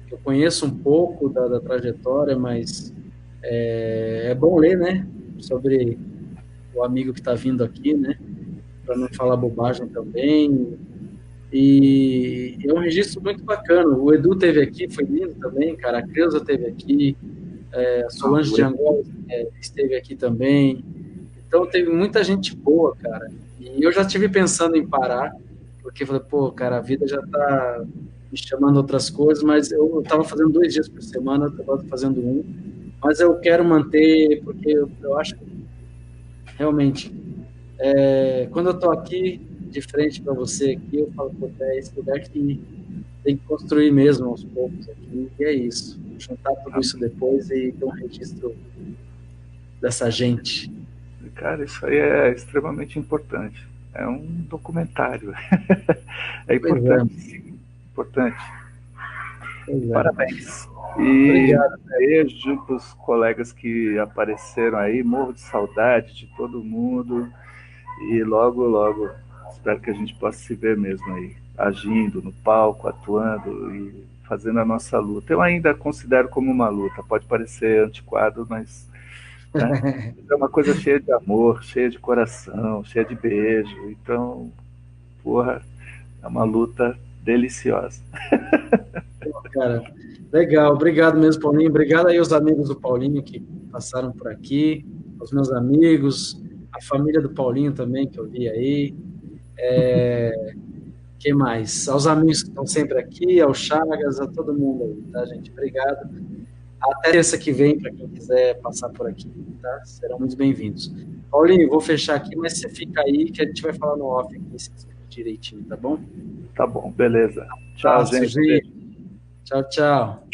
eu conheço um pouco da trajetória, mas é bom ler, né, sobre o amigo que está vindo aqui, né, para não falar bobagem também. E é um registro muito bacana. O Edu teve aqui, foi lindo também, cara. A Creuza teve aqui, a Solange de Angola esteve aqui também. Então teve muita gente boa, cara. E eu já estive pensando em parar, porque falei, pô, cara, a vida já tá me chamando outras coisas, mas eu estava fazendo 2 dias por semana, eu estava fazendo um, mas eu quero manter, porque eu acho que realmente, quando eu estou aqui de frente para você aqui, eu falo, pô, é esse lugar que tem que construir mesmo aos poucos aqui, e é isso. Juntar tudo isso depois e ter um registro dessa gente. Cara, isso aí é extremamente importante. É um documentário. É Pois é. importante, sim. Importante. Pois é. Parabéns. E Obrigado. beijo para os colegas que apareceram aí. Morro de saudade de todo mundo. E logo, espero que a gente possa se ver mesmo aí, agindo no palco, atuando e fazendo a nossa luta. Eu ainda considero como uma luta, pode parecer antiquado, mas né, é uma coisa cheia de amor, cheia de coração, cheia de beijo. Então, porra, é uma luta deliciosa. Cara, legal, obrigado mesmo, Paulinho. Obrigado aí aos amigos do Paulinho que passaram por aqui, aos meus amigos, a família do Paulinho também, que eu vi aí. Quem mais? Aos amigos que estão sempre aqui, ao Chagas, a todo mundo aí, tá, gente? Obrigado. Até terça que vem, para quem quiser passar por aqui, tá? Serão muito bem-vindos. Paulinho, vou fechar aqui, mas você fica aí que a gente vai falar no off aqui direitinho, tá bom? Tá bom, beleza. Tchau, gente. Tchau, tchau.